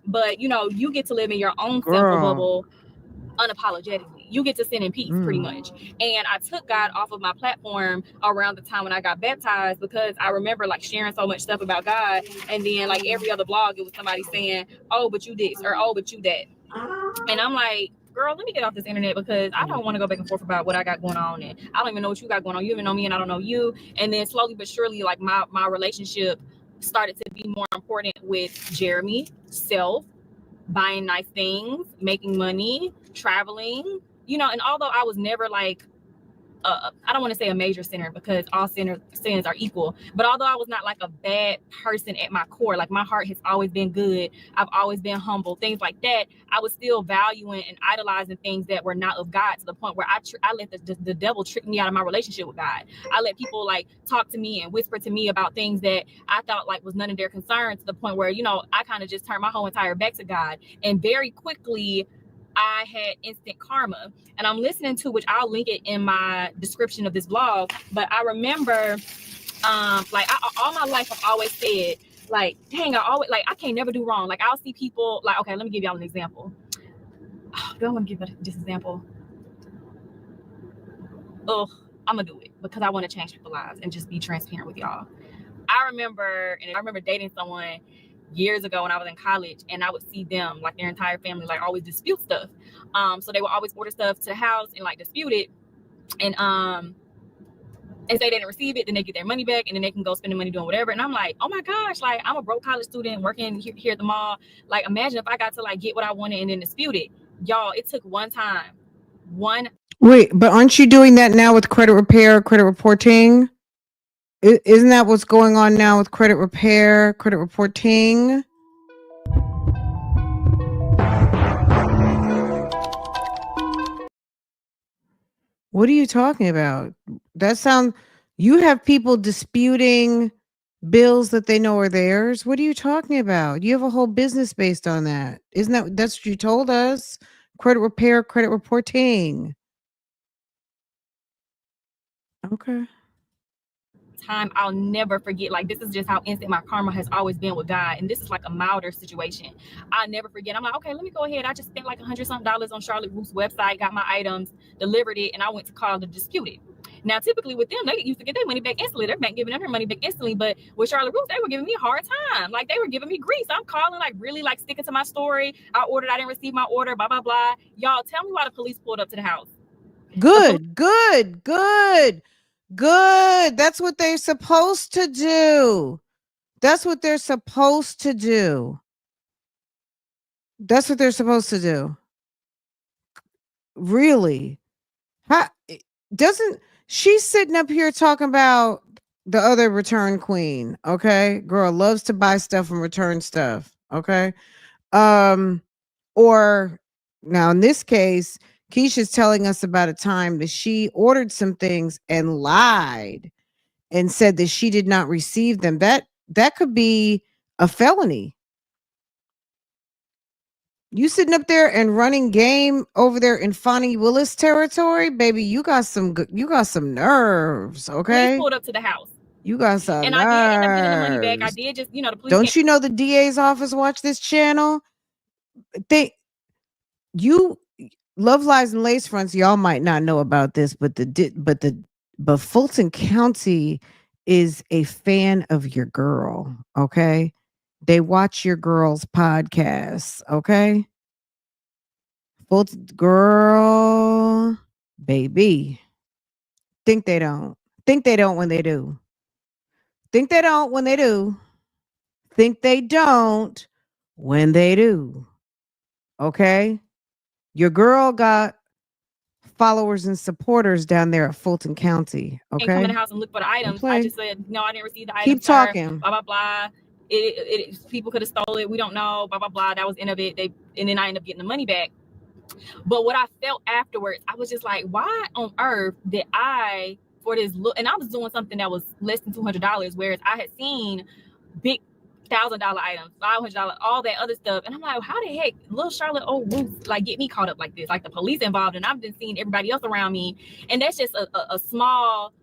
But you get to live in your own simple bubble unapologetically. You get to sin in peace, pretty much. And I took God off of my platform around the time when I got baptized because I remember like sharing so much stuff about God, and then like every other blog, it was somebody saying, "Oh, but you this," or "Oh, but you that." And I'm like, girl, let me get off this internet because I don't want to go back and forth about what I got going on, and I don't even know what you got going on. You even know me and I don't know you. And then slowly but surely, like my relationship started to be more important with Jeremy, self, buying nice things, making money, traveling, you know. And although I was never like I don't want to say a major sinner because all sins are equal, but although I was not like a bad person at my core, like my heart has always been good, I've always been humble, things like that, I was still valuing and idolizing things that were not of God, to the point where I let the devil trick me out of my relationship with God. I let people like talk to me and whisper to me about things that I thought like was none of their concern, to the point where, you know, I kind of just turned my whole entire back to God. And very quickly I had instant karma. And I'm listening to, which I'll link it in my description of this vlog, but I remember like all my life I've always said, like, dang, I can't never do wrong. Like, I'll see people like, okay, let me give y'all an example. Do I want to give this example? I'm gonna do it because I want to change people's lives and just be transparent with y'all. I remember dating someone years ago when I was in college, and I would see them, like their entire family, like always dispute stuff. So they would always order stuff to the house and like dispute it, and say they didn't receive it, then they get their money back, and then they can go spend the money doing whatever. And I'm like, oh my gosh, like I'm a broke college student working here at the mall. Like, imagine if I got to like get what I wanted and then dispute it. Y'all, it took one time. Wait, but aren't you doing that now with credit repair, credit reporting? Isn't that what's going on now with credit repair, credit reporting? What are you talking about? You have people disputing bills that they know are theirs. What are you talking about? You have a whole business based on that. That's what you told us? Credit repair, credit reporting. Okay. Time I'll never forget. Like, this is just how instant my karma has always been with God, and this is like a milder situation. I'll never forget. I'm like, okay, let me go ahead. I just spent like $100 something on Charlotte Ruth's website, got my items, delivered it, and I went to call to dispute it. Now, typically with them, they used to get their money back instantly. Their bank giving them their money back instantly. But with Charlotte Ruth, they were giving me a hard time. Like, they were giving me grief. So I'm calling, like, really, like, sticking to my story. I didn't receive my order, blah, blah, blah. Y'all, tell me why the police pulled up to the house. Good. That's what they're supposed to do. That's what they're supposed to do. Really? She's sitting up here talking about the other return queen, okay? Girl loves to buy stuff and return stuff, okay? Or now in this case, Keisha's telling us about a time that she ordered some things and lied and said that she did not receive them. That could be a felony. You sitting up there and running game over there in Fonnie Willis territory, baby. You got some nerves, okay? Police pulled up to the house. You got some and nerves. I did end up getting the money back. I did just, the police. Don't you know the DA's office watch this channel? Love Lies and Lace Fronts, y'all might not know about this, but Fulton County is a fan of your girl, okay? They watch your girl's podcasts, okay? Fulton girl, baby. Think they don't when they do. Think they don't when they do. Think they don't when they do. Okay? Your girl got followers and supporters down there at Fulton County. Okay. And come in the house and look for the items. I just said, no, I didn't receive the items. Keep talking. Blah, blah, blah. People could have stole it. We don't know. Blah, blah, blah. That was end of it. And then I ended up getting the money back. But what I felt afterwards, I was just like, why on earth did I, for this look, and I was doing something that was less than $200, whereas I had seen big $1,000 items, $500, all that other stuff. And I'm like, how the heck little Charlotte Ruth like get me caught up like this? Like the police involved, and I've been seeing everybody else around me. And that's just a small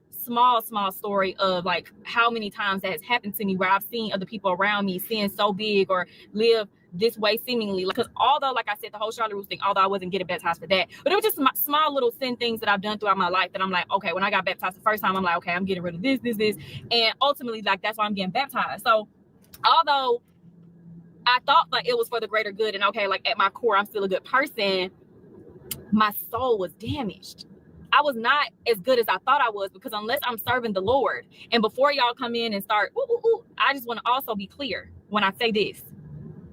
story of like how many times that has happened to me, where I've seen other people around me seeing so big or live this way seemingly. Because although, like I said, the whole Charlotte Ruth thing, although I wasn't getting baptized for that, but it was just small little sin things that I've done throughout my life that I'm like, okay, when I got baptized the first time, I'm like, okay, I'm getting rid of this. And ultimately, like, that's why I'm getting baptized. So although I thought like it was for the greater good, and okay, like at my core, I'm still a good person, my soul was damaged. I was not as good as I thought I was, because unless I'm serving the Lord, and before y'all come in and start, I just want to also be clear when I say this.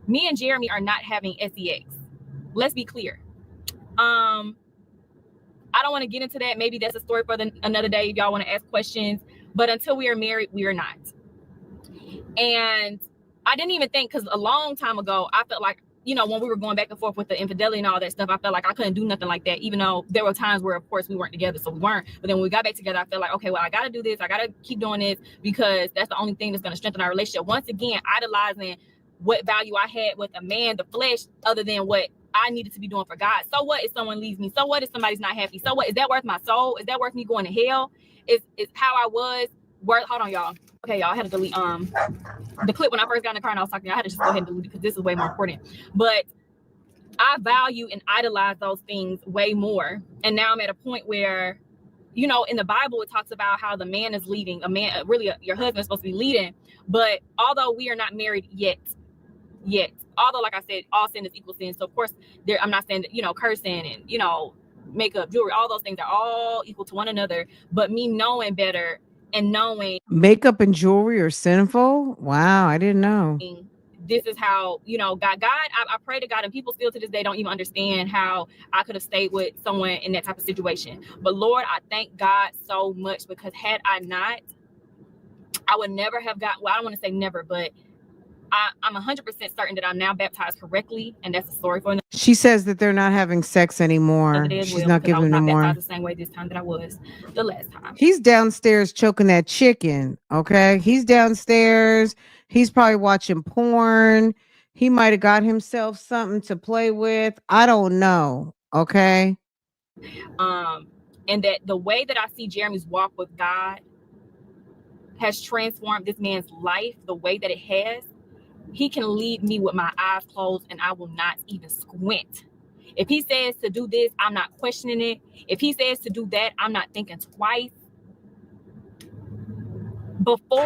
Me and Jeremy are not having sex. Let's be clear. I don't want to get into that. Maybe that's a story for another day if y'all want to ask questions. But until we are married, we are not. And I didn't even think, because a long time ago, I felt like, you know, when we were going back and forth with the infidelity and all that stuff, I felt like I couldn't do nothing like that, even though there were times where, of course, we weren't together, so we weren't. But then when we got back together, I felt like, okay, well, I got to do this. I got to keep doing this, because that's the only thing that's going to strengthen our relationship. Once again, idolizing what value I had with a man, the flesh, other than what I needed to be doing for God. So what if someone leaves me? So what if somebody's not happy? So what? Is that worth my soul? Is that worth me going to hell? Is how I was worth? Hold on, y'all. Okay, y'all, I had to delete the clip when I first got in the car and I was talking. I had to just go ahead and delete it because this is way more important. But I value and idolize those things way more. And now I'm at a point where, you know, in the Bible, it talks about how the man is leading. Your husband is supposed to be leading. But although we are not married yet, although, like I said, all sin is equal sin. So, of course, I'm not saying that, you know, cursing and, you know, makeup, jewelry, all those things are all equal to one another. But me knowing better and knowing makeup and jewelry are sinful. Wow, I didn't know. This is how, you know, God, I pray to God, and people still to this day don't even understand how I could have stayed with someone in that type of situation. But Lord, I thank God so much, because had I not, I would never have got, well, I don't want to say never, but I'm 100% certain that I'm now baptized correctly, and that's a story for another. She says that they're not having sex anymore. She's not giving them more. The same way this time that I was the last time. He's downstairs choking that chicken. Okay, he's downstairs. He's probably watching porn. He might have got himself something to play with. I don't know. Okay. And that the way that I see Jeremy's walk with God has transformed this man's life the way that it has. He can lead me with my eyes closed, and I will not even squint. If he says to do this, I'm not questioning it. If he says to do that, I'm not thinking twice. Before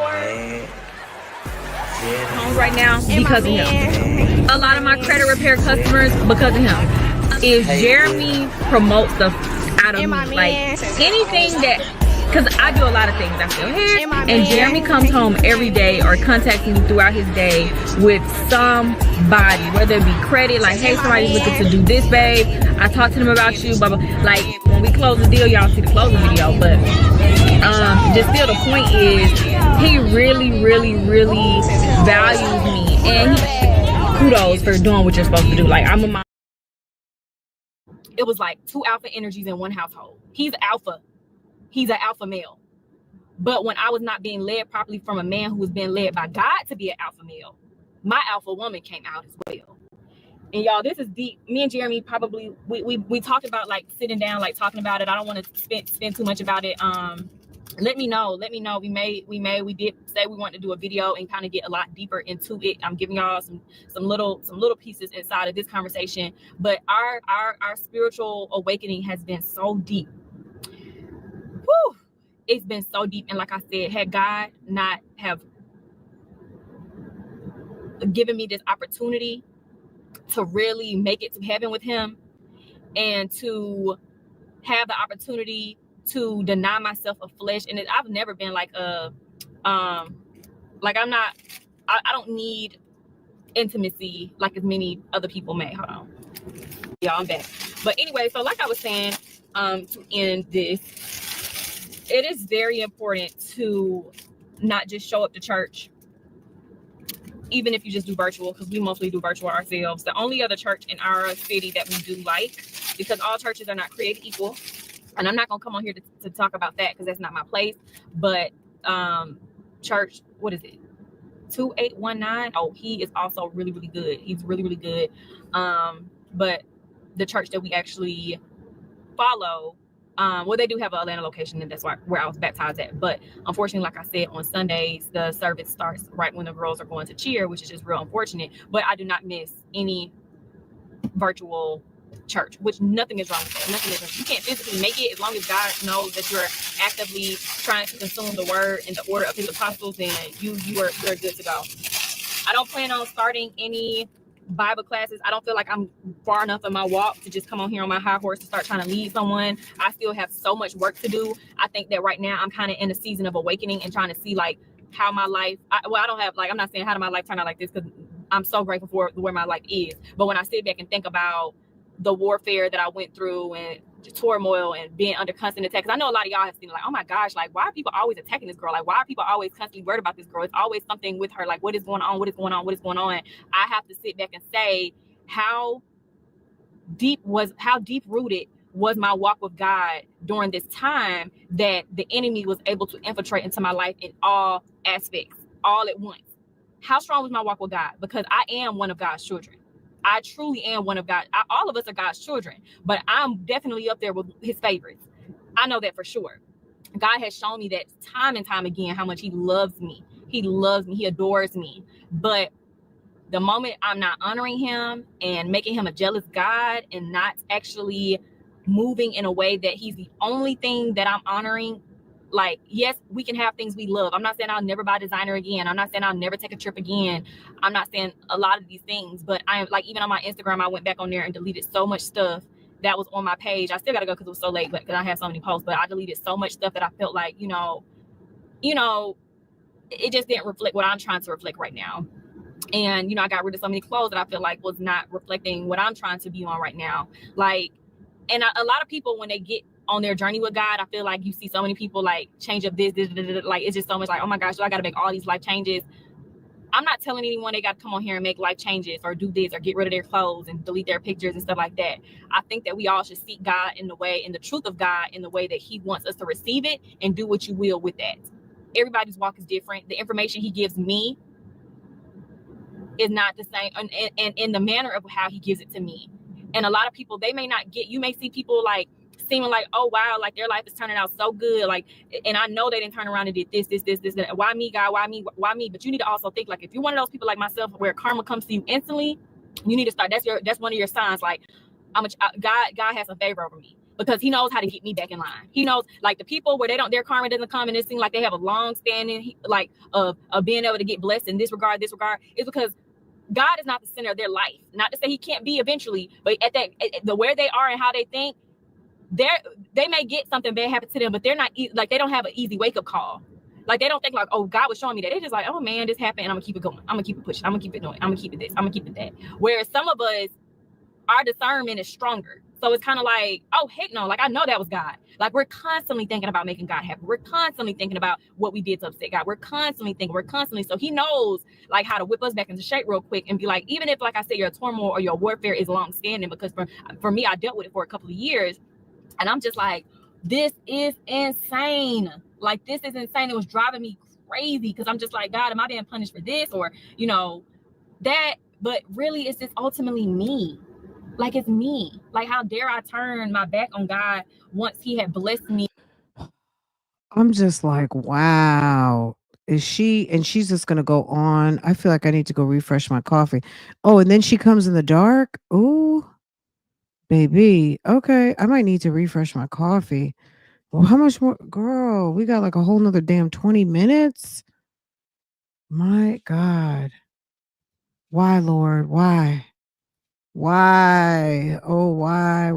home right now, because of him. A lot of my credit repair customers, because of him. If Jeremy promotes stuff out of me, like anything that, because I do a lot of things. I feel here, and Jeremy comes home every day or contacts me throughout his day with somebody, whether it be credit, like, hey, somebody's looking to do this, babe. I talked to them about you, blah, blah. Like, when we close the deal, y'all see the closing video, but just still the point is, he really, really, really values me, and kudos for doing what you're supposed to do. Like, I'm a mom. It was like 2 alpha energies in one household. He's alpha. He's an alpha male. But when I was not being led properly from a man who was being led by God to be an alpha male, my alpha woman came out as well. And y'all, this is deep. Me and Jeremy probably, we talked about, like, sitting down, like, talking about it. I don't want to spend too much about it. Let me know. We did say we wanted to do a video and kind of get a lot deeper into it. I'm giving y'all some little pieces inside of this conversation. But our spiritual awakening has been so deep. Whew, it's been so deep. And like I said, had God not have given me this opportunity to really make it to heaven with him, and to have the opportunity to deny myself of flesh. And I've never been like I don't need intimacy like as many other people may. Hold on. Y'all, I'm back. But anyway, so like I was saying, to end this, it is very important to not just show up to church, even if you just do virtual, because we mostly do virtual ourselves. The only other church in our city that we do like, because all churches are not created equal, and I'm not going to come on here to talk about that because that's not my place, but church, what is it? 2819. Oh, he is also really, really good. He's really, really good. But the church that we actually follow, well, they do have an Atlanta location, and that's where I was baptized at. But unfortunately, like I said, on Sundays, the service starts right when the girls are going to cheer, which is just real unfortunate. But I do not miss any virtual church, which nothing is wrong with that. Nothing is. You can't physically make it, as long as God knows that you're actively trying to consume the word in the order of his apostles, and you're good to go. I don't plan on starting any Bible classes. I don't feel like I'm far enough in my walk to just come on here on my high horse to start trying to lead someone. I still have so much work to do. I think that right now I'm kind of in a season of awakening and trying to see like how my life, I don't have like, I'm not saying how did my life turn out like this, because I'm so grateful for where my life is. But when I sit back and think about the warfare that I went through and turmoil and being under constant attack, because I know a lot of y'all have seen like, oh my gosh, like why are people always attacking this girl? Like why are people always constantly worried about this girl? It's always something with her. Like what is going on? What is going on? What is going on? I have to sit back and say how deep rooted was my walk with God during this time that the enemy was able to infiltrate into my life in all aspects, all at once. How strong was my walk with God? Because I am one of God's children. I truly am one of God. All of us are God's children, but I'm definitely up there with his favorites. I know that for sure. God has shown me that time and time again, how much he loves me. He loves me. He adores me. But the moment I'm not honoring him and making him a jealous God and not actually moving in a way that he's the only thing that I'm honoring, like, yes, we can have things we love. I'm not saying I'll never buy designer again. I'm not saying I'll never take a trip again. I'm not saying a lot of these things, but I'm like, even on my Instagram, I went back on there and deleted so much stuff that was on my page. I still got to go because it was so late, but because I had so many posts, but I deleted so much stuff that I felt like, you know, it just didn't reflect what I'm trying to reflect right now. And, you know, I got rid of so many clothes that I feel like was not reflecting what I'm trying to be on right now. Like, and a lot of people, when they get on their journey with God, I feel like you see so many people like change up this, like, it's just so much like, oh my gosh, so I got to make all these life changes. I'm not telling anyone they got to come on here and make life changes or do this or get rid of their clothes and delete their pictures and stuff like that. I think that we all should seek God in the truth of God in the way that he wants us to receive it, and do what you will with that. Everybody's walk is different. The information he gives me is not the same, and in the manner of how he gives it to me. And a lot of people, they may not get, you may see people like seeming like, oh wow, like their life is turning out so good, like, and I know they didn't turn around and did this, why me, God, why me? But you need to also think, like, if you're one of those people like myself where karma comes to you instantly, you need to start, that's one of your signs, like, God has a favor over me, because he knows how to get me back in line. He knows, like, the people where their karma doesn't come and it seems like they have a long standing like of being able to get blessed in this regard, is because God is not the center of their life. Not to say he can't be eventually, but at the where they are and how they think, they may get something bad happen to them, but they're not like, they don't have an easy wake up call. Like, they don't think like, oh, God was showing me that. They're just like, oh man, this happened, and I'm gonna keep it going. I'm gonna keep it pushing. I'm gonna keep it doing. I'm gonna keep it this. I'm gonna keep it that. Whereas some of us, our discernment is stronger. So it's kind of like, oh heck no, like I know that was God. Like, we're constantly thinking about making God happy. We're constantly thinking about what we did to upset God. We're constantly, so he knows like how to whip us back into shape real quick and be like, even if, like I said, your turmoil or your warfare is long standing, because for me, I dealt with it for a couple of years, and I'm just like, this is insane. Like, this is insane. It was driving me crazy, because I'm just like, God, am I being punished for this, or that? But really, it's just ultimately me. Like, it's me. Like, how dare I turn my back on God once he had blessed me? I'm just like, wow. And she's just gonna go on. I feel like I need to go refresh my coffee. Oh, and then she comes in the dark. Ooh, baby. Okay, I might need to refresh my coffee. Well, how much more? Girl, we got like a whole nother damn 20 minutes. My God. Why, Lord? Why? Why? Oh, why?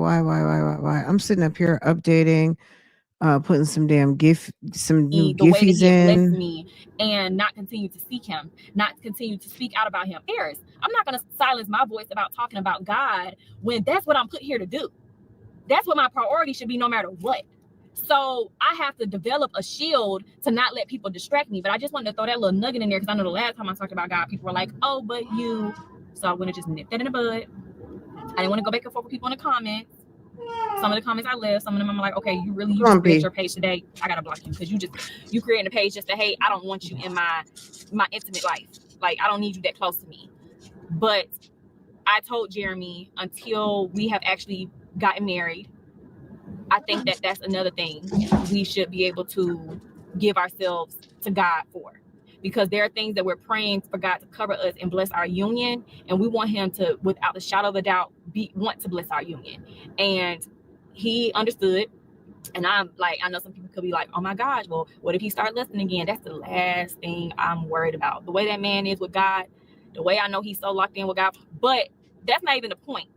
I'm sitting up here updating, putting some damn some new The way that giffies he had blessed in. me, and not continue to seek him, not continue to speak out about him. I'm not going to silence my voice about talking about God when that's what I'm put here to do. That's what my priority should be, no matter what. So I have to develop a shield to not let people distract me. But I just wanted to throw that little nugget in there, because I know the last time I talked about God, people were like, oh, but you. So I want to just nip that in the bud. I didn't want to go back and forth with people in the comments. Some of the comments I left, some of them I'm like, okay, you just create your page today. I gotta block you, because you creating a page just to hate. I don't want you in my intimate life. Like, I don't need you that close to me. But I told Jeremy, until we have actually gotten married, I think that that's another thing we should be able to give ourselves to God for, because there are things that we're praying for God to cover us and bless our union, and we want him to, without a shadow of a doubt, want to bless our union. And he understood. And I'm like, I know some people could be like, oh my gosh, well, what if he start listening again? That's the last thing I'm worried about. The way that man is with God, the way I know he's so locked in with God. But that's not even the point.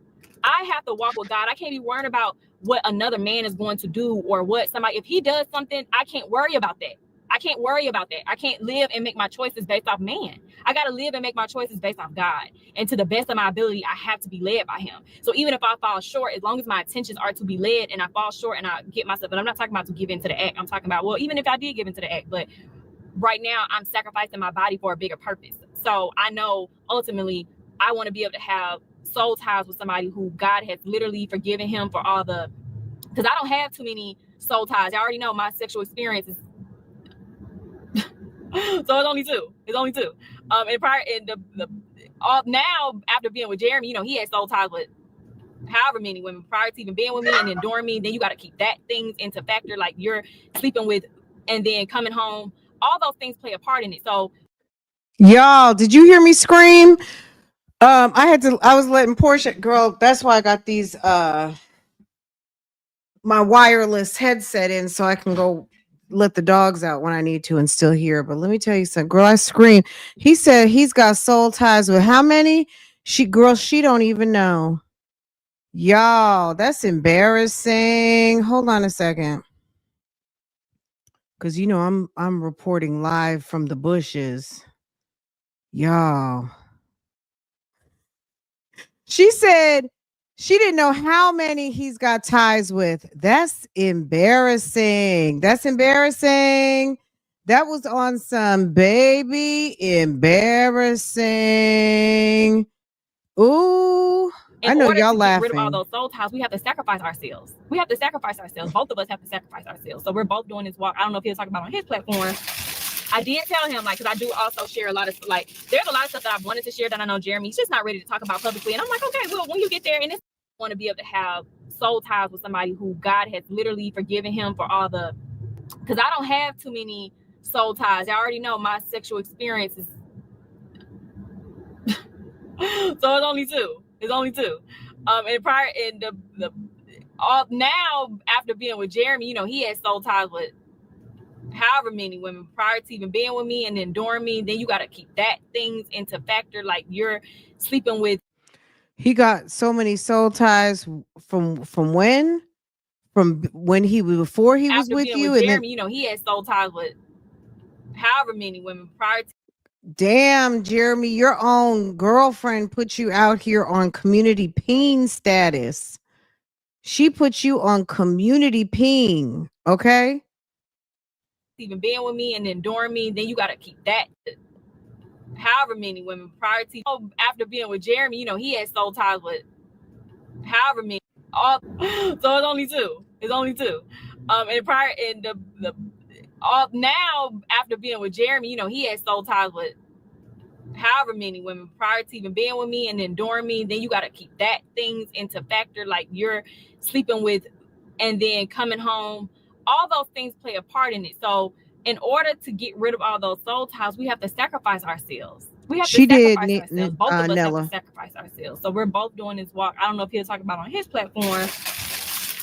I have to walk with God. I can't be worried about what another man is going to do or what somebody, if he does something, I can't worry about that. I can't worry about that. I can't live and make my choices based off man. I got to live and make my choices based off God. And to the best of my ability, I have to be led by him. So even if I fall short, as long as my intentions are to be led and I fall short and I get myself, and I'm not talking about to give into the act. I'm talking about, well, even if I did give into the act, but right now I'm sacrificing my body for a bigger purpose. So I know ultimately I want to be able to have soul ties with somebody who God has literally forgiven him for all the, because I don't have too many soul ties. I already know my sexual experiences. So it's only two. It's only two. And prior in now after being with Jeremy, you know, he had soul ties with however many women prior to even being with me and then during me. Then you got to keep that things into factor, like you're sleeping with and then coming home. All those things play a part in it. So Y'all, did you hear me scream? I was letting Portia, girl, that's why I got these my wireless headset in so I can go let the dogs out when I need to and still hear. But let me tell you something, girl, I screamed. He said he's got soul ties with how many? She don't even know. Y'all, that's embarrassing. Hold on a second. Cause you know I'm reporting live from the bushes. Y'all. She said she didn't know how many he's got ties with. That's embarrassing. That's embarrassing. That was on some baby embarrassing. Ooh, I know y'all laughing. Get rid of all those soul ties, we have to sacrifice ourselves. We have to sacrifice ourselves. Both of us have to sacrifice ourselves. So we're both doing this walk. I don't know if he'll talk about on his platform. I did tell him, like, because I do also share a lot of, like, there's a lot of stuff that I've wanted to share that I know Jeremy's just not ready to talk about publicly. And I'm like, okay, well, when you get there, and I want to be able to have soul ties with somebody who God has literally forgiven him for all the, because I don't have too many soul ties. I already know my sexual experiences. So it's only two. It's only two. And prior in now after being with Jeremy, you know, he had soul ties with however many women prior to even being with me and then during me. Then you got to keep that things into factor, like you're sleeping with. He got so many soul ties from when? From when he was before he was with you, and Jeremy, you know, he had soul ties with however many women prior to. Damn, Jeremy, your own girlfriend put you out here on community peen status. She put you on community peen, okay? Even being with me and then during me, then you got to keep that. However many women prior to, after being with Jeremy, you know, he had soul ties with however many. So it's only two. It's only two. And prior in now after being with Jeremy, you know, he had soul ties with however many women prior to even being with me and then during me. Then you got to keep that things into factor, like you're sleeping with and then coming home. All those things play a part in it. So in order to get rid of all those soul ties, we have to sacrifice ourselves. We have to sacrifice ourselves. Both of us have to sacrifice ourselves. So we're both doing this walk. I don't know if he'll talk about on his platform.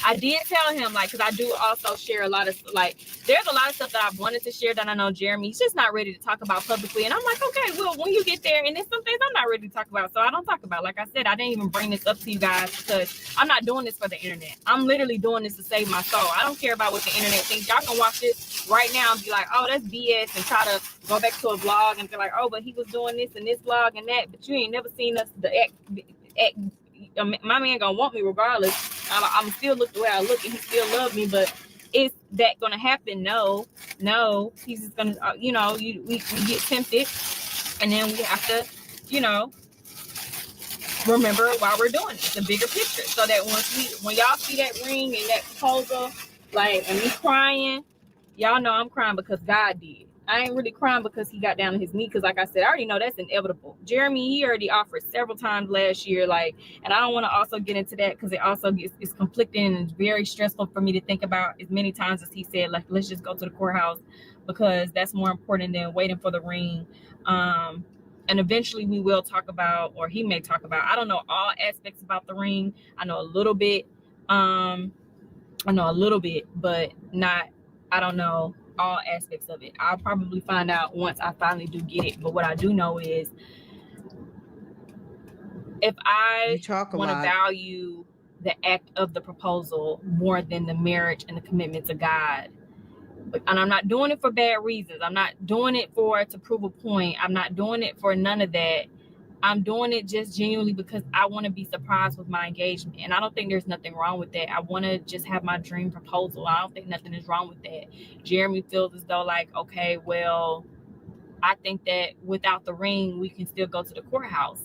I did tell him, like, because I do also share a lot of, like, there's a lot of stuff that I've wanted to share that I know Jeremy's just not ready to talk about publicly. And I'm like, okay, well, when you get there, and there's some things I'm not ready to talk about, so I don't talk about. Like I said, I didn't even bring this up to you guys because I'm not doing this for the internet. I'm literally doing this to save my soul. I don't care about what the internet thinks. Y'all can watch this right now and be like, oh, that's BS, and try to go back to a vlog and be like, oh, but he was doing this and this vlog and that, but you ain't never seen us my man gonna want me regardless. I'm still look the way I look and he still love me, but is that gonna happen? No, he's just gonna we get tempted, and then we have to remember why we're doing it, the bigger picture, so that when y'all see that ring and that proposal, like, and me crying, y'all know I'm crying because God did. I ain't really crying because he got down on his knee, because like I said, I already know that's inevitable. Jeremy, he already offered several times last year, like, and I don't want to also get into that because it also it's conflicting and it's very stressful for me to think about as many times as he said, like, let's just go to the courthouse because that's more important than waiting for the ring. And eventually we will talk about, or he may talk about, I don't know all aspects about the ring. I know a little bit, but I don't know all aspects of it. I'll probably find out once I finally do get it. But what I do know is if I You talk a want to lot. value the act of the proposal more than the marriage and the commitment to God, and I'm not doing it for bad reasons. I'm not doing it to prove a point. I'm not doing it for none of that. I'm doing it just genuinely because I want to be surprised with my engagement. And I don't think there's nothing wrong with that. I want to just have my dream proposal. I don't think nothing is wrong with that. Jeremy feels as though like, okay, well, I think that without the ring, we can still go to the courthouse.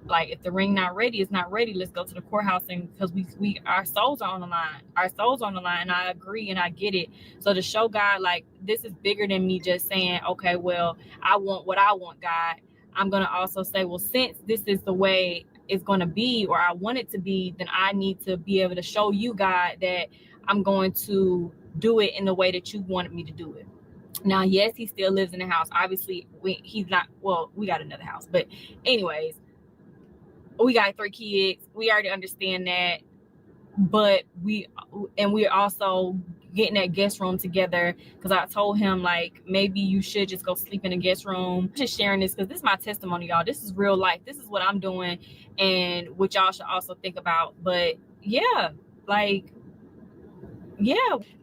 Like if the ring not ready, it's not ready. Let's go to the courthouse, and because we our souls are on the line. Our souls on the line. And I agree and I get it. So to show God like this is bigger than me just saying, okay, well, I want what I want, God. I'm gonna also say, well, since this is the way it's gonna be, or I want it to be, then I need to be able to show you, God, that I'm going to do it in the way that you wanted me to do it. Now, yes, he still lives in the house. Obviously, he's not. Well, we got another house, but anyways, we got 3 kids. We already understand that, but we're also getting that guest room together because I told him like maybe you should just go sleep in a guest room. Just sharing this because this is my testimony, y'all. This is real life. This is what I'm doing, and what y'all should also think about. But yeah, like yeah,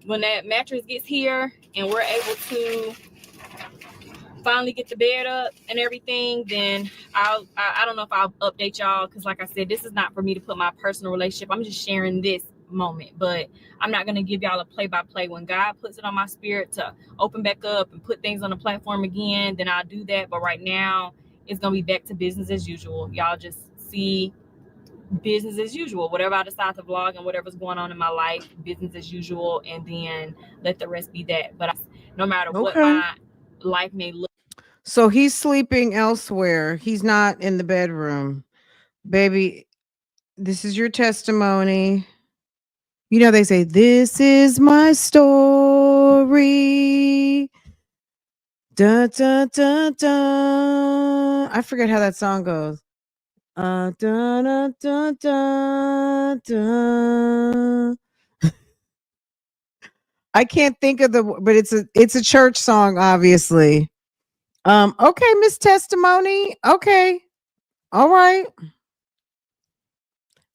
when that mattress gets here and we're able to finally get the bed up and everything, then I don't know if I'll update y'all because like I said, this is not for me to put my personal relationship. I'm just sharing this moment, but I'm not going to give y'all a play-by-play. When God puts it on my spirit to open back up and put things on the platform again, then I'll do that. But right now it's going to be back to business as usual. Y'all just see business as usual. Whatever I decide to vlog and whatever's going on in my life, business as usual, and then let the rest be that. But no matter what my life may look. So he's sleeping elsewhere. He's not in the bedroom. Baby, this is your testimony. You know, they say, this is my story. Dun, dun, dun, dun. I forget how that song goes. Dun, dun, dun, dun, dun. I can't think of but it's a church song, obviously. Okay, Miss Testimony. Okay. All right.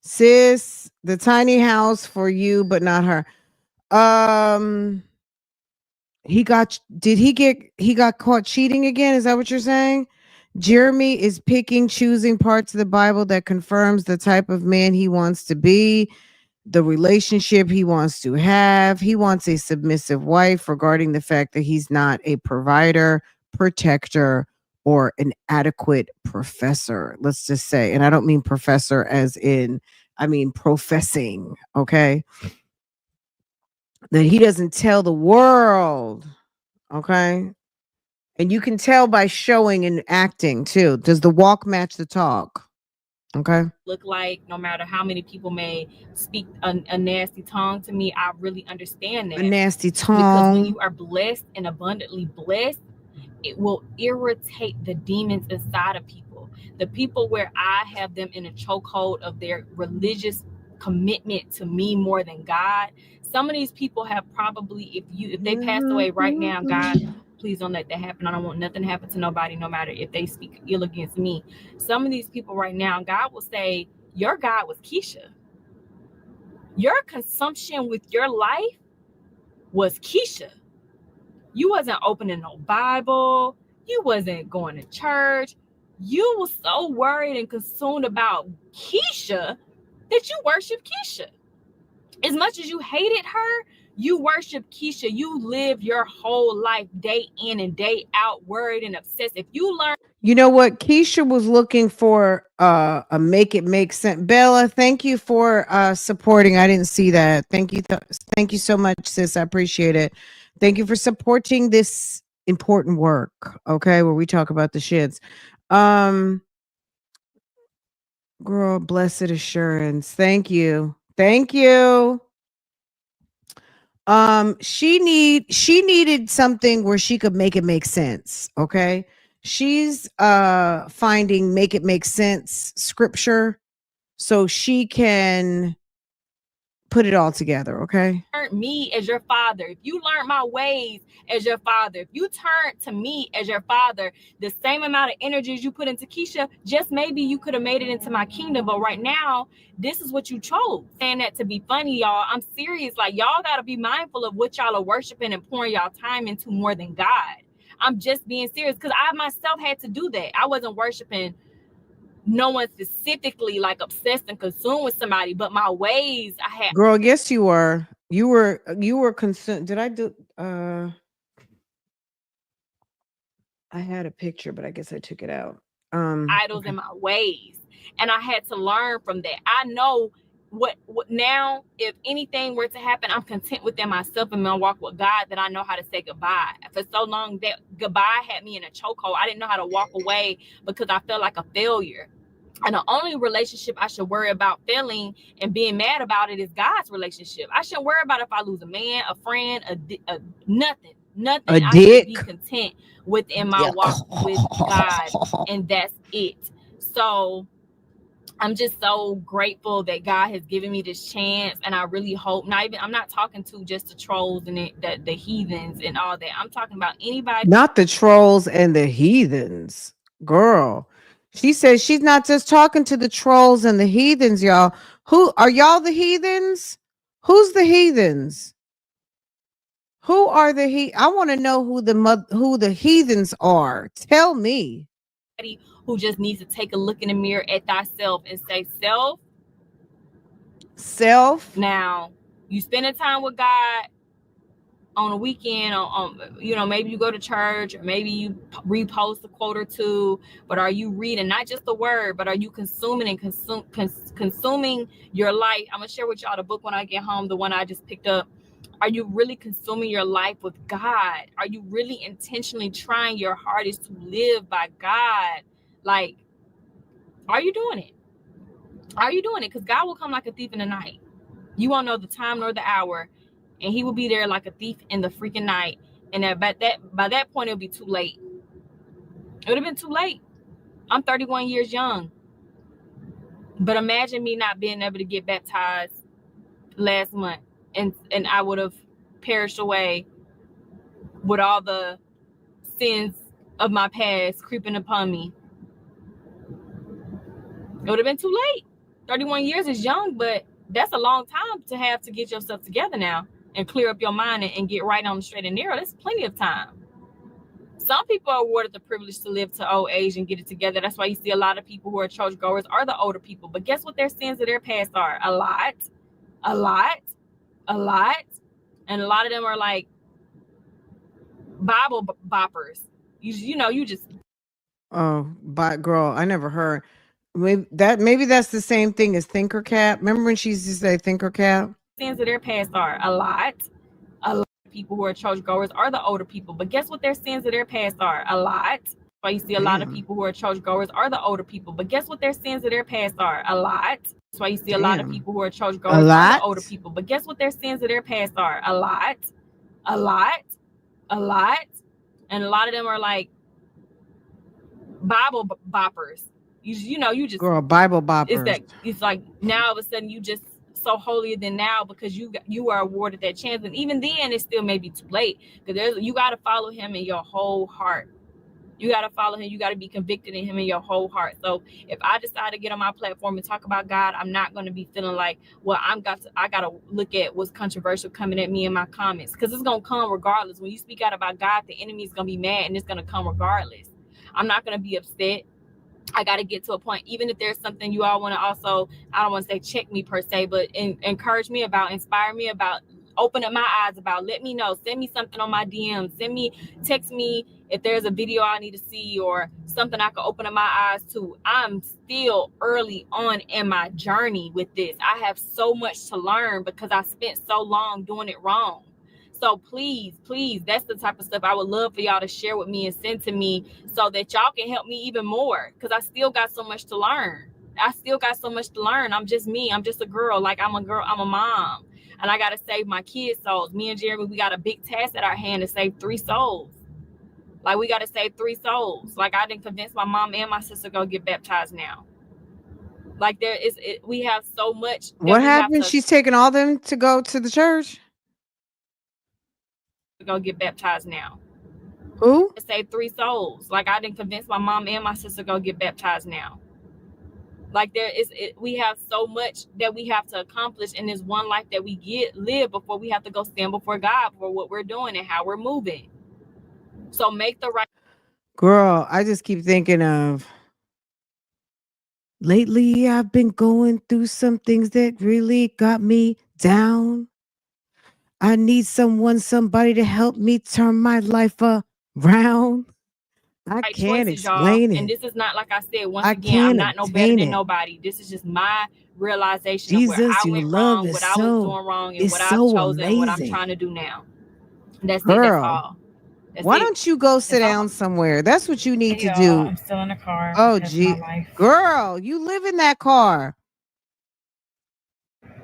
Sis, the tiny house for you, but not her. He got caught cheating again? Is that what you're saying? Jeremy is choosing parts of the Bible that confirms the type of man he wants to be, the relationship he wants to have. He wants a submissive wife regarding the fact that he's not a provider, protector, or an adequate professor. Let's just say, and I don't mean professor as in, I mean professing, okay? That he doesn't tell the world, okay? And you can tell by showing and acting too. Does the walk match the talk? Okay. Look like no matter how many people may speak a nasty tongue to me, I really understand that. A nasty tongue. Because when you are blessed and abundantly blessed, it will irritate the demons inside of people. The people where I have them in a chokehold of their religious commitment to me more than God. Some of these people have probably, if they passed away right now, God, please don't let that happen. I don't want nothing to happen to nobody, no matter if they speak ill against me. Some of these people right now, God will say, your God was Keisha. Your consumption with your life was Keisha. You wasn't opening no Bible. You wasn't going to church. You was so worried and consumed about Keisha that you worship Keisha. As much as you hated her, you worship Keisha. You live your whole life day in and day out worried and obsessed. If you learn. You know what? Keisha was looking for a make it make sense. Bella, thank you for supporting. I didn't see that. Thank you. Thank you so much, sis. I appreciate it. Thank you for supporting this important work. Okay, where we talk about the shits. Girl, blessed assurance. Thank you. Thank you. She needed something where she could make it make sense. Okay. She's finding make it make sense scripture so she can put it all together, okay? Me as your father, if you learn my ways as your father, if you turn to me as your father, the same amount of energy as you put into Keisha, just maybe you could have made it into my kingdom. But right now, this is what you chose. Saying that to be funny, y'all. I'm serious. Like, y'all got to be mindful of what y'all are worshiping and pouring y'all time into more than God. I'm just being serious, because I myself had to do that. I wasn't worshiping no one specifically, like obsessed and consumed with somebody, but my ways I had. Girl, yes, you were. You were concerned. Did I do I had a picture, but I guess I took it out. Idols in my ways, and I had to learn from that. I know what now, if anything were to happen, I'm content within myself and my walk with God, that I know how to say goodbye. For so long, that goodbye had me in a chokehold. I didn't know how to walk away because I felt like a failure. And the only relationship I should worry about failing and being mad about it is God's relationship. I shouldn't worry about if I lose a man, a friend, nothing. A I should be dick. content within my walk with God, and that's it. So I'm just so grateful that God has given me this chance, and I really hope I'm not talking to just the trolls and the heathens and all that. I'm talking about anybody. Not the trolls and the heathens. Girl. She says she's not just talking to the trolls and the heathens, y'all. Who are y'all, the heathens? Who's the heathens? Who are the I want to know who the heathens are. Tell me. Who just needs to take a look in the mirror at thyself and say, self. Now, you spending time with God on a weekend, maybe you go to church, or maybe you repost a quote or two, but are you reading not just the word, but are you consuming and consuming your life? I'm gonna share with y'all the book when I get home, the one I just picked up. Are you really consuming your life with God? Are you really intentionally trying your hardest to live by God? Like, are you doing it? Are you doing it? Because God will come like a thief in the night. You won't know the time nor the hour, and he will be there like a thief in the freaking night. And by that point, it'll be too late. It would have been too late. I'm 31 years young. But imagine me not being able to get baptized last month, and I would have perished away with all the sins of my past creeping upon me. It would have been too late. 31 years is young, but that's a long time to have to get yourself together now and clear up your mind and get right on the straight and narrow. That's plenty of time. Some people are awarded the privilege to live to old age and get it together. That's why you see a lot of people who are churchgoers are the older people. But guess what their sins of their past are? A lot. And a lot of them are like Bible boppers. You just. Oh, but girl, I never heard. Maybe that's the same thing as thinker cap. Remember when she used to say thinker cap? Sins of their past are a lot of people who are churchgoers are the older people. But guess what their sins of their past are? A lot. Why you see a lot of people who are churchgoers are the older people. But guess what their sins of their past are? A lot. That's why you see a lot of people who are churchgoers are the older people. But guess what their sins of their past are? A lot. And a lot of them are like Bible boppers. You just. Girl, Bible boppers. It's like now all of a sudden you just so holier than now because you are awarded that chance, and even then it still may be too late, because you got to follow him in your whole heart. You got to follow him. You got to be convicted in him in your whole heart. So if I decide to get on my platform and talk about God, I'm not going to be feeling like, well, I got to look at what's controversial coming at me in my comments, because it's going to come regardless. When you speak out about God, the enemy is going to be mad, and it's going to come regardless. I'm not going to be upset. I got to get to a point, even if there's something you all want to also, I don't want to say check me per se, but encourage me about, inspire me about, open up my eyes about, let me know, send me something on my DMs, text me if there's a video I need to see or something I can open up my eyes to. I'm still early on in my journey with this. I have so much to learn because I spent so long doing it wrong. So please, that's the type of stuff I would love for y'all to share with me and send to me so that y'all can help me even more, because I still got so much to learn. I'm just me. I'm just a girl. Like, I'm a girl. I'm a mom. And I got to save my kids' souls. Me and Jeremy, we got a big task at our hand to save 3 souls. Like, we got to save 3 souls. Like, I didn't convince my mom and my sister to go get baptized now. Like we have so much that What we have happened? to She's taking all them to go to the church. go get baptized now. Who? To save 3 souls. Like I didn't convince my mom and my sister to go get baptized now. Like we have so much that we have to accomplish in this one life that we live before we have to go stand before God for what we're doing and how we're moving. So make the right. Girl, I just keep thinking of lately I've been going through some things that really got me down. I need somebody to help me turn my life around. I Right can't choices, y'all. explain And it. this is not, like I said, once I again, I'm can't not no better obtain than it. nobody. This is just my realization of where Jesus, I your went love wrong, is what I was doing wrong, and what I've so chosen and what I'm amazing. trying to do now. That's it. That's Girl, all. That's why it. don't you go sit That's down all. somewhere? That's what you need Hey, to y'all, do. I'm still in the car Oh, because my gee. life. Girl, you live in that car.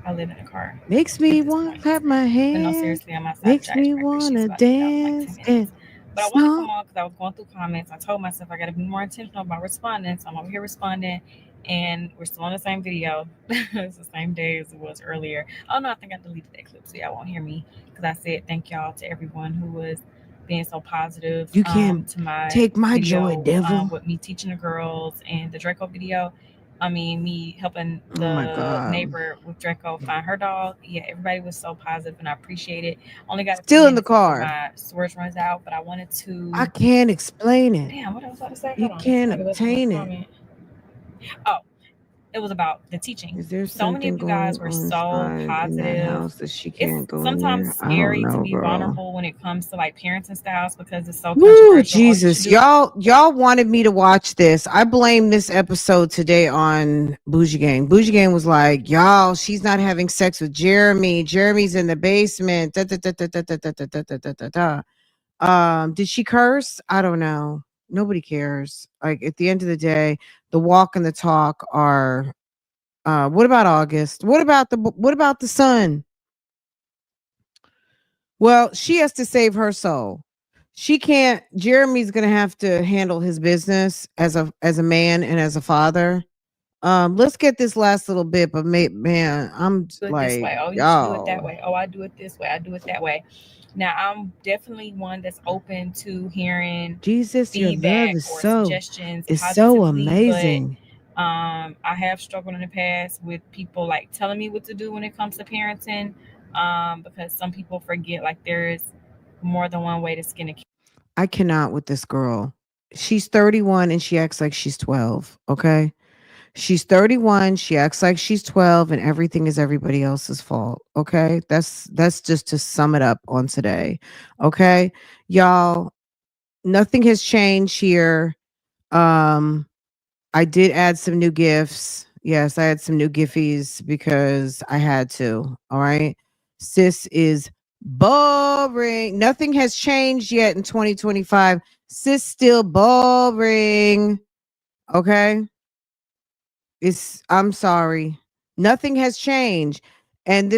I live in a car Makes at me this want to point. clap my But no, hands. seriously, I'm outside the Makes Giants me practice. want She's to about to get out in like 10 dance and minutes. But I want to come stomp. on because I was going through comments. I told myself I got to be more intentional about responding. So I'm over here responding. And we're still on the same video. It's the same day as it was earlier. Oh, no, I think I deleted that clip so y'all won't hear me. Because I said thank y'all to everyone who was being so positive You can't to my take my joy, video devil. with me teaching the girls and the Draco video. I mean, me helping Oh my the God. neighbor with Draco find her dog. Yeah, everybody was so positive, and I appreciate it. Only got a few Still in the minutes before car. my storage runs out, but I wanted to. I can't explain it. Damn, what I was about to say? You Hold on. can't Somebody left me a obtain it. comment. Oh, it was about the teaching. Is there So many something of you going guys were on so inside in that positive. house that she It's can't go in sometimes there? I don't scary to know, be girl. vulnerable when it comes to like parenting styles because it's so Woo, controversial. All you should Jesus. do. Y'all wanted me to watch this. I blame this episode today on Bougie Gang. Bougie Gang was like, y'all, she's not having sex with Jeremy. Jeremy's in the basement. Da, da, da, da, da, da, da, da, da, da, da, da. Did she curse? I don't know. Nobody cares. Like at the end of the day, the walk and the talk are what about August? What about the son? Well, she has to save her soul. She can't. Jeremy's gonna have to handle his business as a man and as a father. Let's get this last little bit, but man, I'm Do it this like, way. Oh, you should do it that y'all. way. Oh, I do it this way. I do it that way. Now, I'm definitely one that's open to hearing Jesus, your love feedback is or so suggestions so positively, amazing. but I have struggled in the past with people like telling me what to do when it comes to parenting, because some people forget like there's more than one way to skin a cat. I cannot with this girl. She's 31 and she acts like she's 12. Okay. She's 31, she acts like she's 12 and everything is everybody else's fault. Okay? That's just to sum it up on today. Okay? Y'all, nothing has changed here. I did add some new gifts. Yes, I had some new giffies because I had to. All right. Sis is boring. Nothing has changed yet in 2025. Sis still boring. Okay. I'm sorry. Nothing has changed. And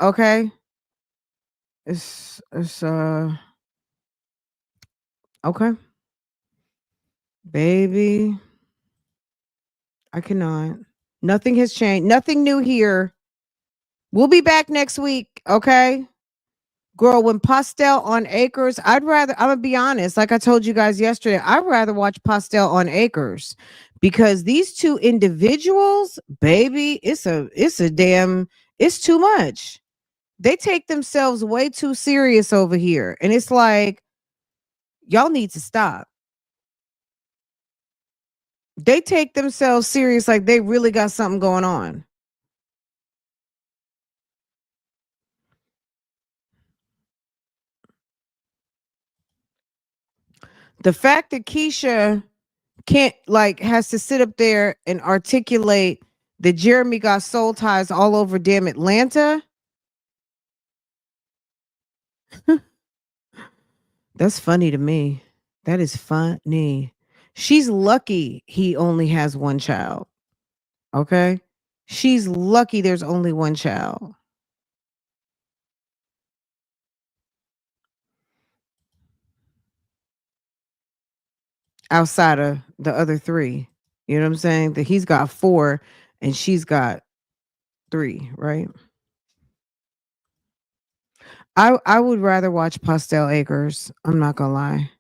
okay. It's okay. Baby, I cannot. Nothing has changed. Nothing new here. We'll be back next week, okay? Girl, when Pastel on Acres, I'm gonna be honest, like I told you guys yesterday, I'd rather watch Pastel on Acres because these two individuals, baby, it's too much. They take themselves way too serious over here. And it's like, y'all need to stop. They take themselves serious like they really got something going on. The fact that Keisha can't has to sit up there and articulate that Jeremy got soul ties all over damn Atlanta. That's funny to me. That is funny. She's lucky he only has one child. Okay? She's lucky there's only one child outside of the other three. You know what I'm saying? That he's got 4 and she's got 3, right? I would rather watch Pastel Acres. I'm not gonna lie.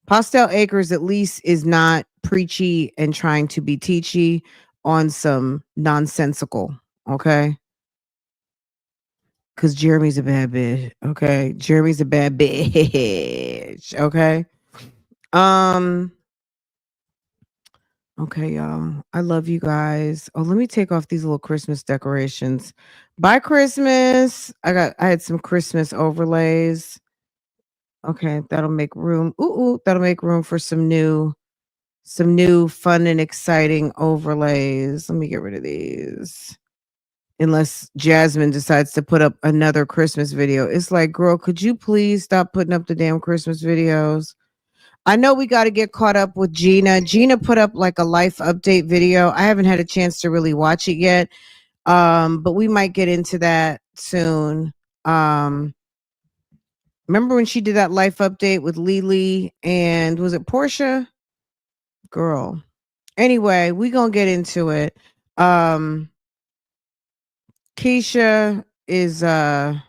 Pastel Acres at least is not preachy and trying to be teachy on some nonsensical. Okay. Cause Jeremy's a bad bitch. Okay. Jeremy's a bad bitch. Okay. Um, okay, y'all. I love you guys. Oh, let me take off these little Christmas decorations. By Christmas, I had some Christmas overlays. Okay, that'll make room. Ooh, that'll make room for some new fun and exciting overlays. Let me get rid of these. Unless Jasmine decides to put up another Christmas video. It's like, girl, could you please stop putting up the damn Christmas videos? I know we got to get caught up with Gina. Gina put up like a life update video. I haven't had a chance to really watch it yet. But we might get into that soon. Remember when she did that life update with Lily and was it Portia? Girl. Anyway, we gonna get into it. Keisha is I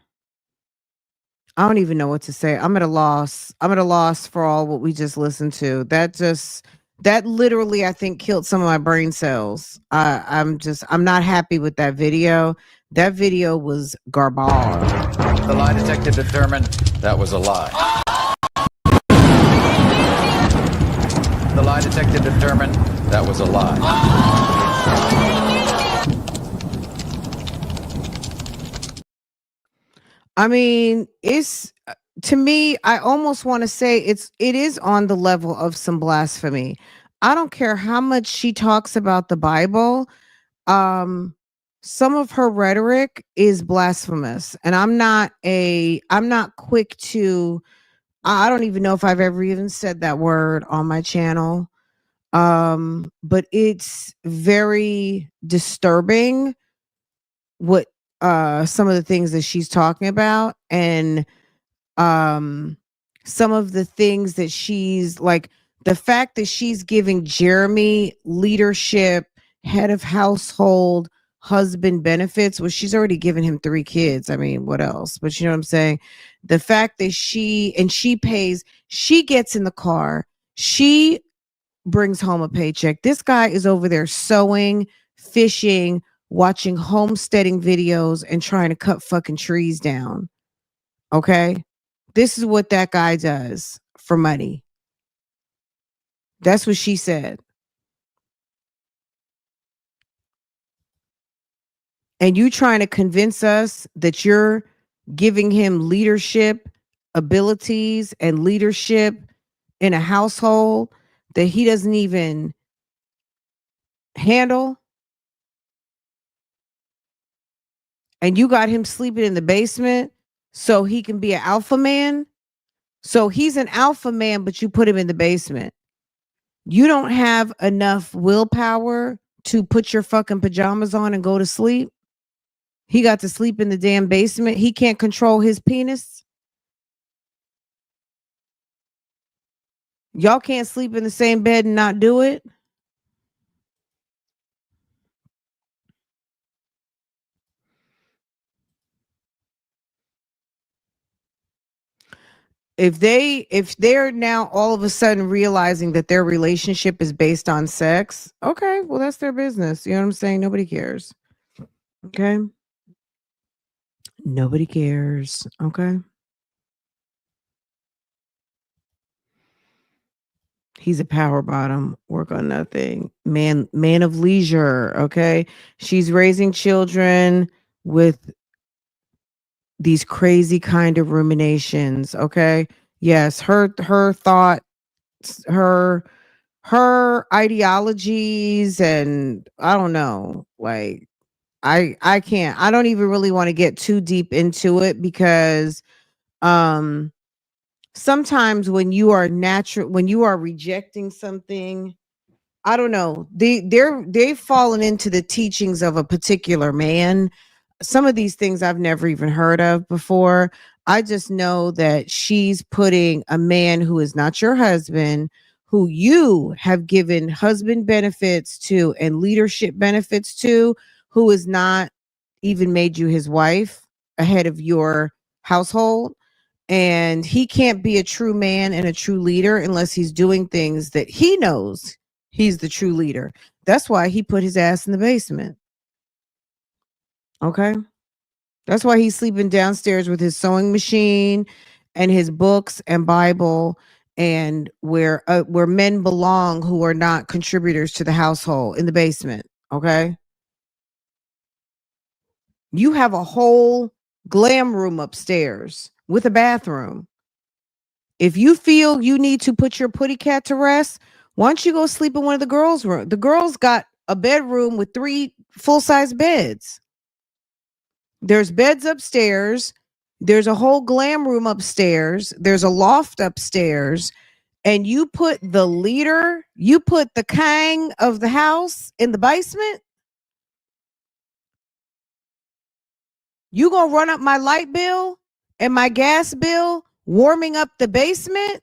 don't even know what to say. I'm at a loss. I'm at a loss for all what we just listened to. That literally I think killed some of my brain cells. I'm not happy with that video. That video was garbage. The lie detector determined that was a lie. The lie detector determined that was a lie. I mean, it's to me, I almost want to say it is on the level of some blasphemy. I don't care how much she talks about the Bible. Um some of her rhetoric is blasphemous. And I'm not quick to I don't even know if I've ever even said that word on my channel. But it's very disturbing what some of the things that she's talking about and um some of the things that she's like the fact that she's giving Jeremy leadership, head of household, husband benefits, well, she's already given him 3 kids. I mean, what else? But you know what I'm saying? The fact that she pays, she gets in the car, she brings home a paycheck. This guy is over there sewing, fishing, watching homesteading videos, and trying to cut fucking trees down. Okay? This is what that guy does for money. That's what she said. And you trying to convince us that you're giving him leadership abilities and leadership in a household that he doesn't even handle, and you got him sleeping in the basement so he can be an alpha man. So he's an alpha man, but you put him in the basement. You don't have enough willpower to put your fucking pajamas on and go to sleep. He got to sleep in the damn basement. He can't control his penis. Y'all can't sleep in the same bed and not do it. If they're now all of a sudden realizing that their relationship is based on sex, okay, well that's their business. You know what I'm saying? Nobody cares. Okay? Nobody cares. Okay? He's a power bottom, work on nothing. Man of leisure, okay? She's raising children with these crazy kind of ruminations, okay? Yes, her thoughts, her ideologies, and I don't know, like I can't. I don't even really want to get too deep into it because um sometimes when you are rejecting something, I don't know, they've fallen into the teachings of a particular man. Some of these things I've never even heard of before. I just know that she's putting a man who is not your husband, who you have given husband benefits to and leadership benefits to, who has not even made you his wife ahead of your household. And he can't be a true man and a true leader unless he's doing things that he knows he's the true leader. That's why he put his ass in the basement. Okay. That's why he's sleeping downstairs with his sewing machine and his books and Bible, and where men belong who are not contributors to the household, in the basement. Okay. You have a whole glam room upstairs with a bathroom. If you feel you need to put your putty cat to rest, why don't you go sleep in one of the girls' room? The girls got a bedroom with 3 full-size beds. There's beds upstairs. There's a whole glam room upstairs. There's a loft upstairs. And you put the leader, you put the king of the house in the basement? You gonna run up my light bill and my gas bill warming up the basement?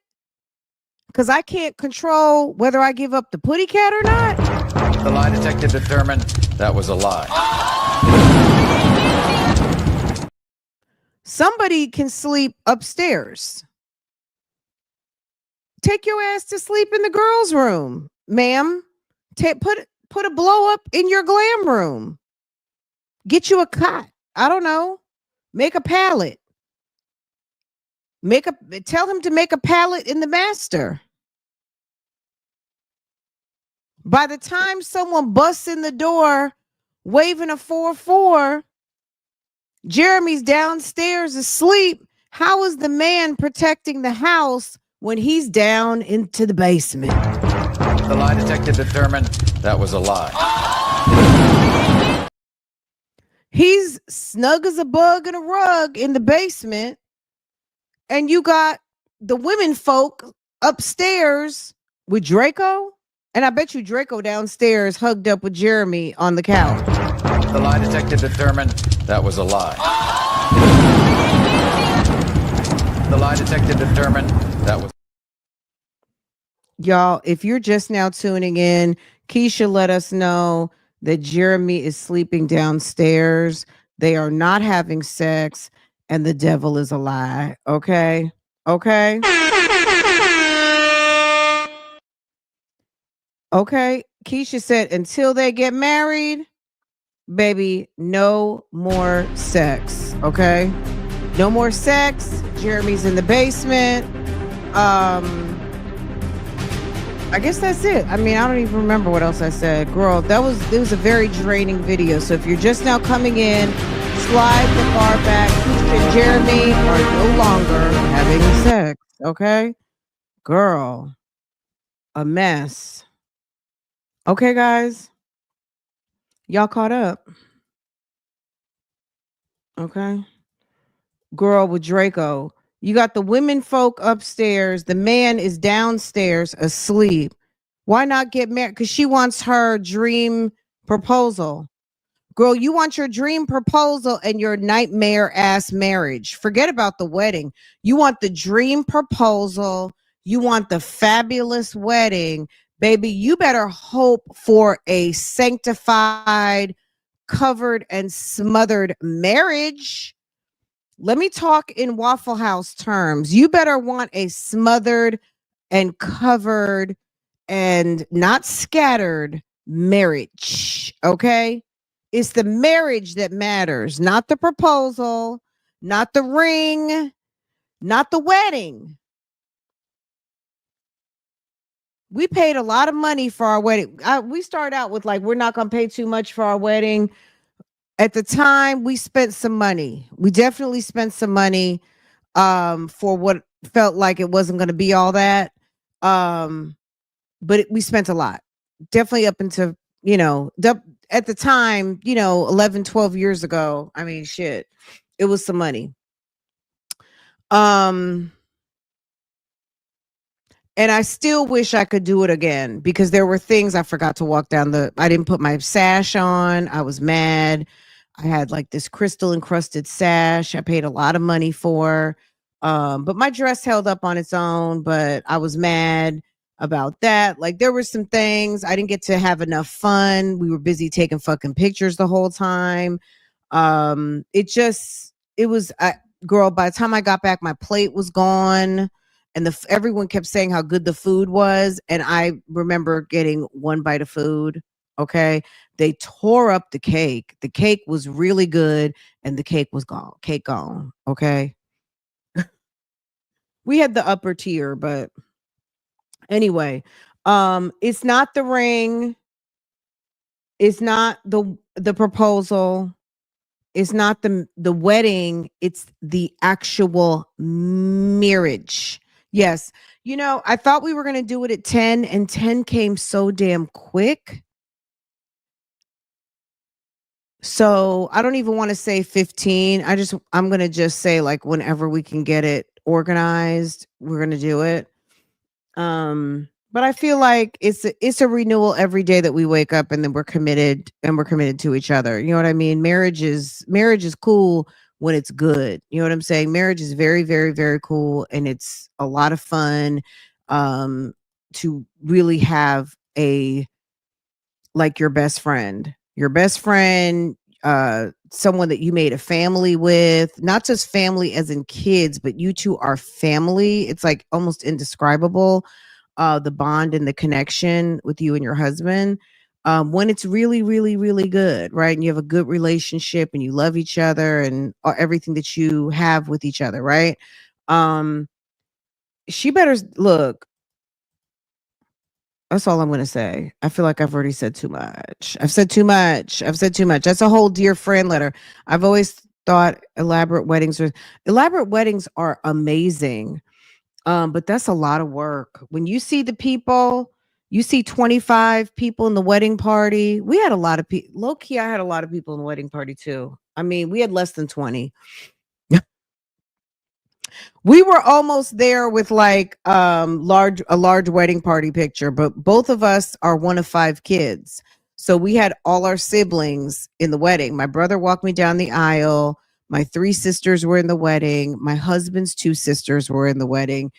Because I can't control whether I give up the putty cat or not? The lie detector determined that was a lie. Somebody can sleep upstairs. Take your ass to sleep in the girls' room, ma'am. Put a blow up in your glam room. Get you a cot. I don't know. Make a pallet. Tell him to make a pallet in the master. By the time someone busts in the door waving a 4-4, Jeremy's downstairs asleep. How is the man protecting the house when he's down into the basement? The lie detector determined that was a lie. He's snug as a bug in a rug in the basement, and you got the women folk upstairs with Draco. And I bet you Draco downstairs hugged up with Jeremy on the couch. The lie detector determined that was a lie. The lie detector determined that was. Y'all, if you're just now tuning in, Keisha let us know that Jeremy is sleeping downstairs. They are not having sex, and the devil is a lie. Okay? Okay? Okay. Keisha said until they get married, baby, no more sex. Okay? No more sex. Jeremy's in the basement. I guess that's it. I mean, I don't even remember what else I said. Girl, it was a very draining video. So if you're just now coming in, slide the far back. Keisha and Jeremy are no longer having sex. Okay? Girl, a mess. Okay, guys. Y'all caught up. Okay. Girl with Draco. You got the women folk upstairs. The man is downstairs asleep. Why not get married? Because she wants her dream proposal. Girl, you want your dream proposal and your nightmare ass marriage. Forget about the wedding. You want the dream proposal. You want the fabulous wedding. Baby, you better hope for a sanctified, covered, and smothered marriage. Let me talk in Waffle House terms. You better want a smothered and covered and not scattered marriage. Okay? It's the marriage that matters, not the proposal, not the ring, not the wedding. We paid a lot of money for our wedding. We started out with like, we're not going to pay too much for our wedding. At the time, we spent some money. We definitely spent some money for what felt like it wasn't going to be all that. But we spent a lot. Definitely up into, at the time, 11, 12 years ago. I mean, shit, it was some money. And I still wish I could do it again because there were things I forgot to walk down I didn't put my sash on. I was mad. I had like this crystal encrusted sash I paid a lot of money for. But my dress held up on its own, but I was mad. about that. Like there were some things I didn't get to have enough fun. We were busy taking fucking pictures the whole time. It was girl, by the time I got back my plate was gone and everyone kept saying how good the food was, and I remember getting one bite of food. Okay, they tore up the cake. The cake was really good and the cake was gone. Cake gone. Okay, we had the upper tier, but anyway, it's not the ring, it's not the proposal, it's not the wedding, it's the actual marriage. Yes. You know, I thought we were going to do it at 10 and 10 came so damn quick. So, I don't even want to say 15. I'm going to just say like whenever we can get it organized, we're going to do it. But I feel like it's a renewal every day that we wake up, and then we're committed to each other. You know what I mean? Marriage is cool when it's good. You know what I'm saying? Marriage is very, very, very cool, and it's a lot of fun to really have a like your best friend, someone that you made a family with, not just family as in kids, but you two are family. It's like almost indescribable, the bond and the connection with you and your husband. When it's really, really, really good, right? And you have a good relationship and you love each other and everything that you have with each other, right? Um, she better look. That's all I'm going to say. I feel like I've already said too much. I've said too much. That's a whole dear friend letter. I've always thought elaborate weddings are amazing. But that's a lot of work. When you see the people, you see 25 people in the wedding party. We had a lot of people. Low key, I had a lot of people in the wedding party too. I mean, we had less than 20. We were almost there with like a large wedding party picture, but both of us are one of 5 kids. So we had all our siblings in the wedding. My brother walked me down the aisle. My 3 sisters were in the wedding. My husband's 2 sisters were in the wedding.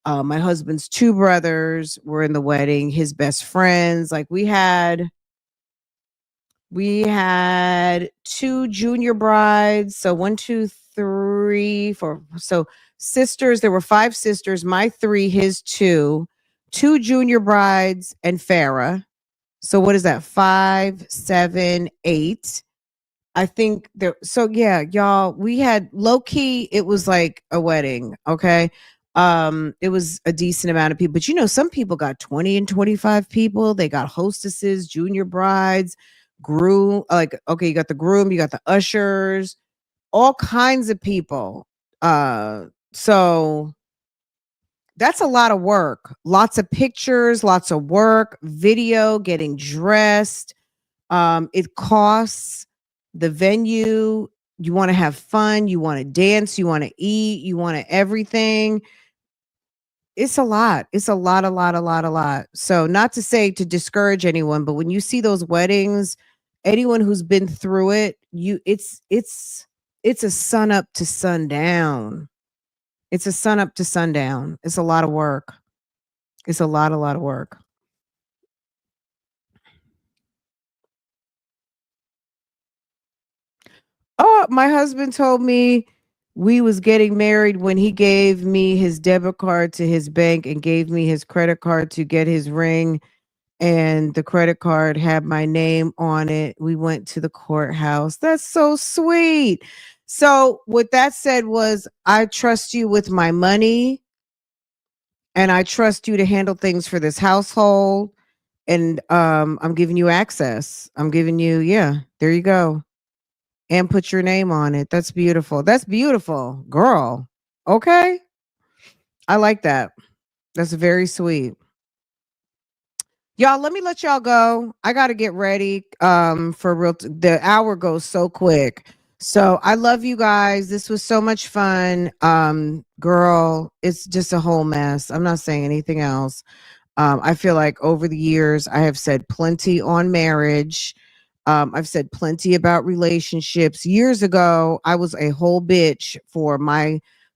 My husband's 2 brothers were in the wedding, his best friends. Like we had 2 junior brides. So 1, 2, 3, 4. So sisters, there were 5 sisters, my 3, his 2, 2 junior brides, and Farah. So what is that? 5, 7, 8. I think there. So yeah, y'all, we had low key. It was like a wedding. Okay. It was a decent amount of people, but you know, some people got 20 and 25 people. They got hostesses, junior brides, groom. Like, okay, you got the groom, you got the ushers, all kinds of people. So that's a lot of work. Lots of pictures, lots of work, video, getting dressed. It costs the venue. You want to have fun, you want to dance, you want to eat, you want to everything. It's a lot. It's a lot. So not to say to discourage anyone, but when you see those weddings, anyone who's been through it, it's a sun up to sundown. It's a sun up to sundown. It's a lot of work. It's a lot of work. Oh, my husband told me we was getting married when he gave me his debit card to his bank and gave me his credit card to get his ring, and the credit card had my name on it. We went to the courthouse. That's so sweet. So what that said was, I trust you with my money and I trust you to handle things for this household, and I'm giving you access. I'm giving you, yeah, there you go. And put your name on it. That's beautiful. That's beautiful, girl. Okay. I like that. That's very sweet. Y'all, let me let y'all go. I got to get ready for real. The hour goes so quick. So I love you guys. This was so much fun. Girl, it's just a whole mess. I'm not saying anything else. I feel like over the years, I have said plenty on marriage. I've said plenty about relationships. Years ago, I was a whole bitch for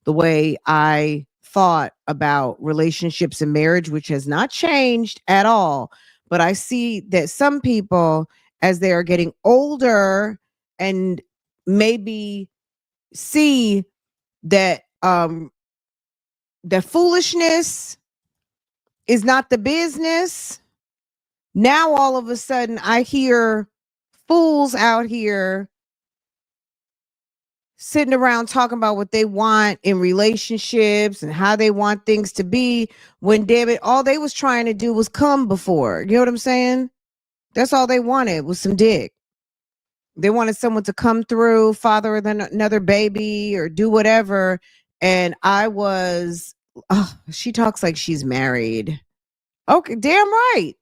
the way I thought about relationships and marriage, which has not changed at all. But I see that some people, as they are getting older and maybe see that that foolishness is not the business. Now all of a sudden I hear fools out here sitting around talking about what they want in relationships and how they want things to be, when damn it, all they was trying to do was come before. You know what I'm saying? That's all they wanted was some dick. They wanted someone to come through, father another baby, or do whatever. And I was, oh, she talks like she's married. Okay, damn right.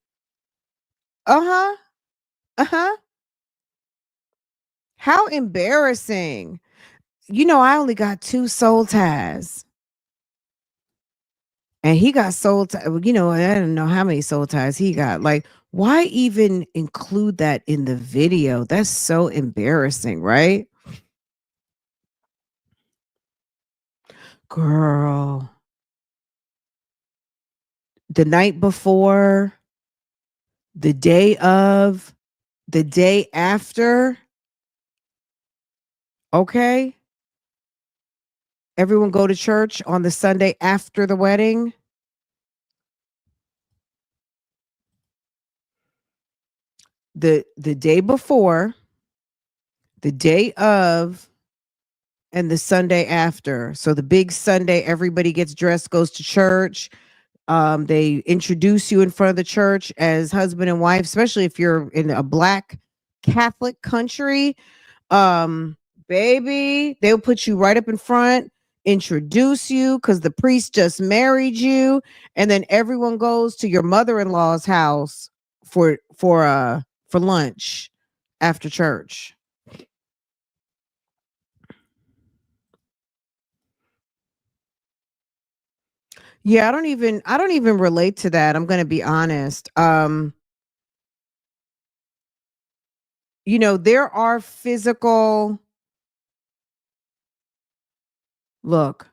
Uh-huh. Uh-huh. How embarrassing. You know, I only got 2 soul ties. And he got soul ties. You know, I don't know how many soul ties he got. Like, why even include that in the video? That's so embarrassing, right? Girl, the night before, the day of, the day after, okay? Everyone go to church on the Sunday after the wedding. The day before, the day of, and the Sunday after. So the big Sunday, everybody gets dressed, goes to church. They introduce you in front of the church as husband and wife, especially if you're in a Black Catholic country. Um, Baby, they'll put you right up in front, introduce you because the priest just married you, and then everyone goes to your mother-in-law's house for lunch after church. Yeah, I don't even relate to that. I'm going to be honest. You know, there are physical look,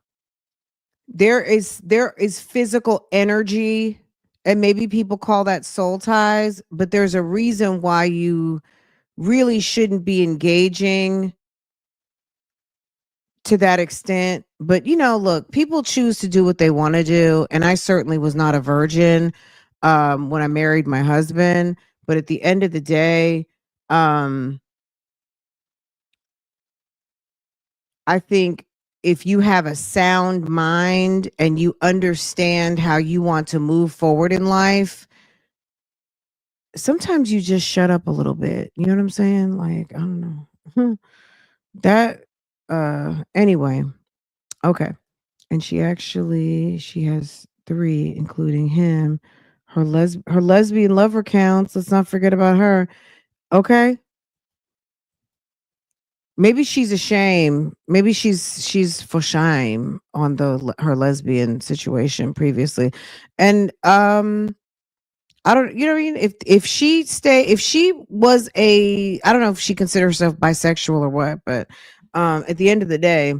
there is physical energy, and maybe people call that soul ties, but there's a reason why you really shouldn't be engaging to that extent. But you know, look, people choose to do what they want to do, and I certainly was not a virgin when I married my husband, but at the end of the day, um I think if you have a sound mind and you understand how you want to move forward in life, sometimes you just shut up a little bit. You know what I'm saying? Like, I don't know. That anyway, okay. And she has 3 including him. Her lesbian lover counts. Let's not forget about her. Okay? Maybe she's ashamed. Maybe she's for shame on her lesbian situation previously. And I don't, you know what I mean? If she was I don't know if she considered herself bisexual or what, but at the end of the day,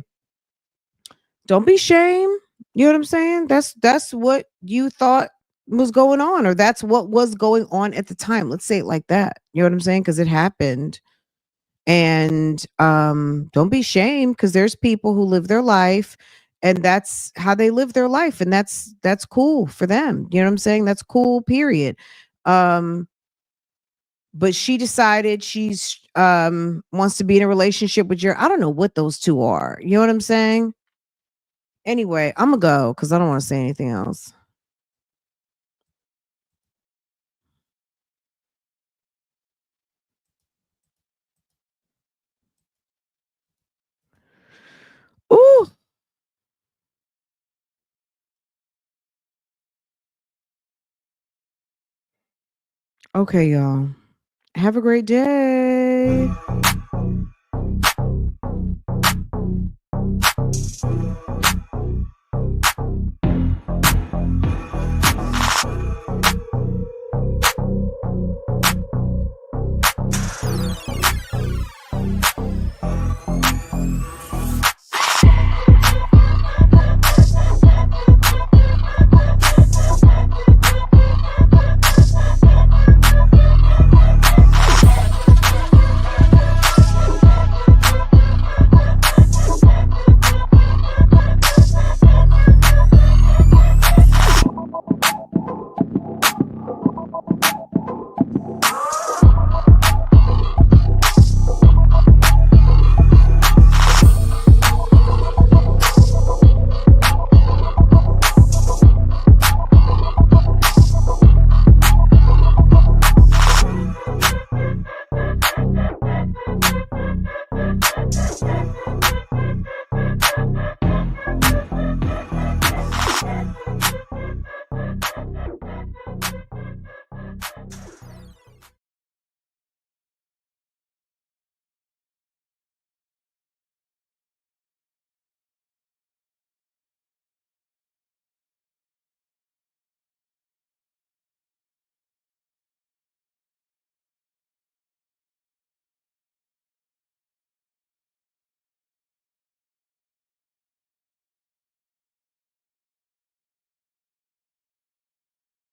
don't be shamed. You know what I'm saying? That's what you thought was going on, or that's what was going on at the time. Let's say it like that. You know what I'm saying? Because it happened. And don't be shamed, because there's people who live their life and that's how they live their life, and that's cool for them. You know what I'm saying? That's cool, period. um but she decided she's wants to be in a relationship with I don't know what those two are. You know what I'm saying? Anyway, I'm gonna go because I don't want to say anything else. Ooh, okay, y'all, have a great day.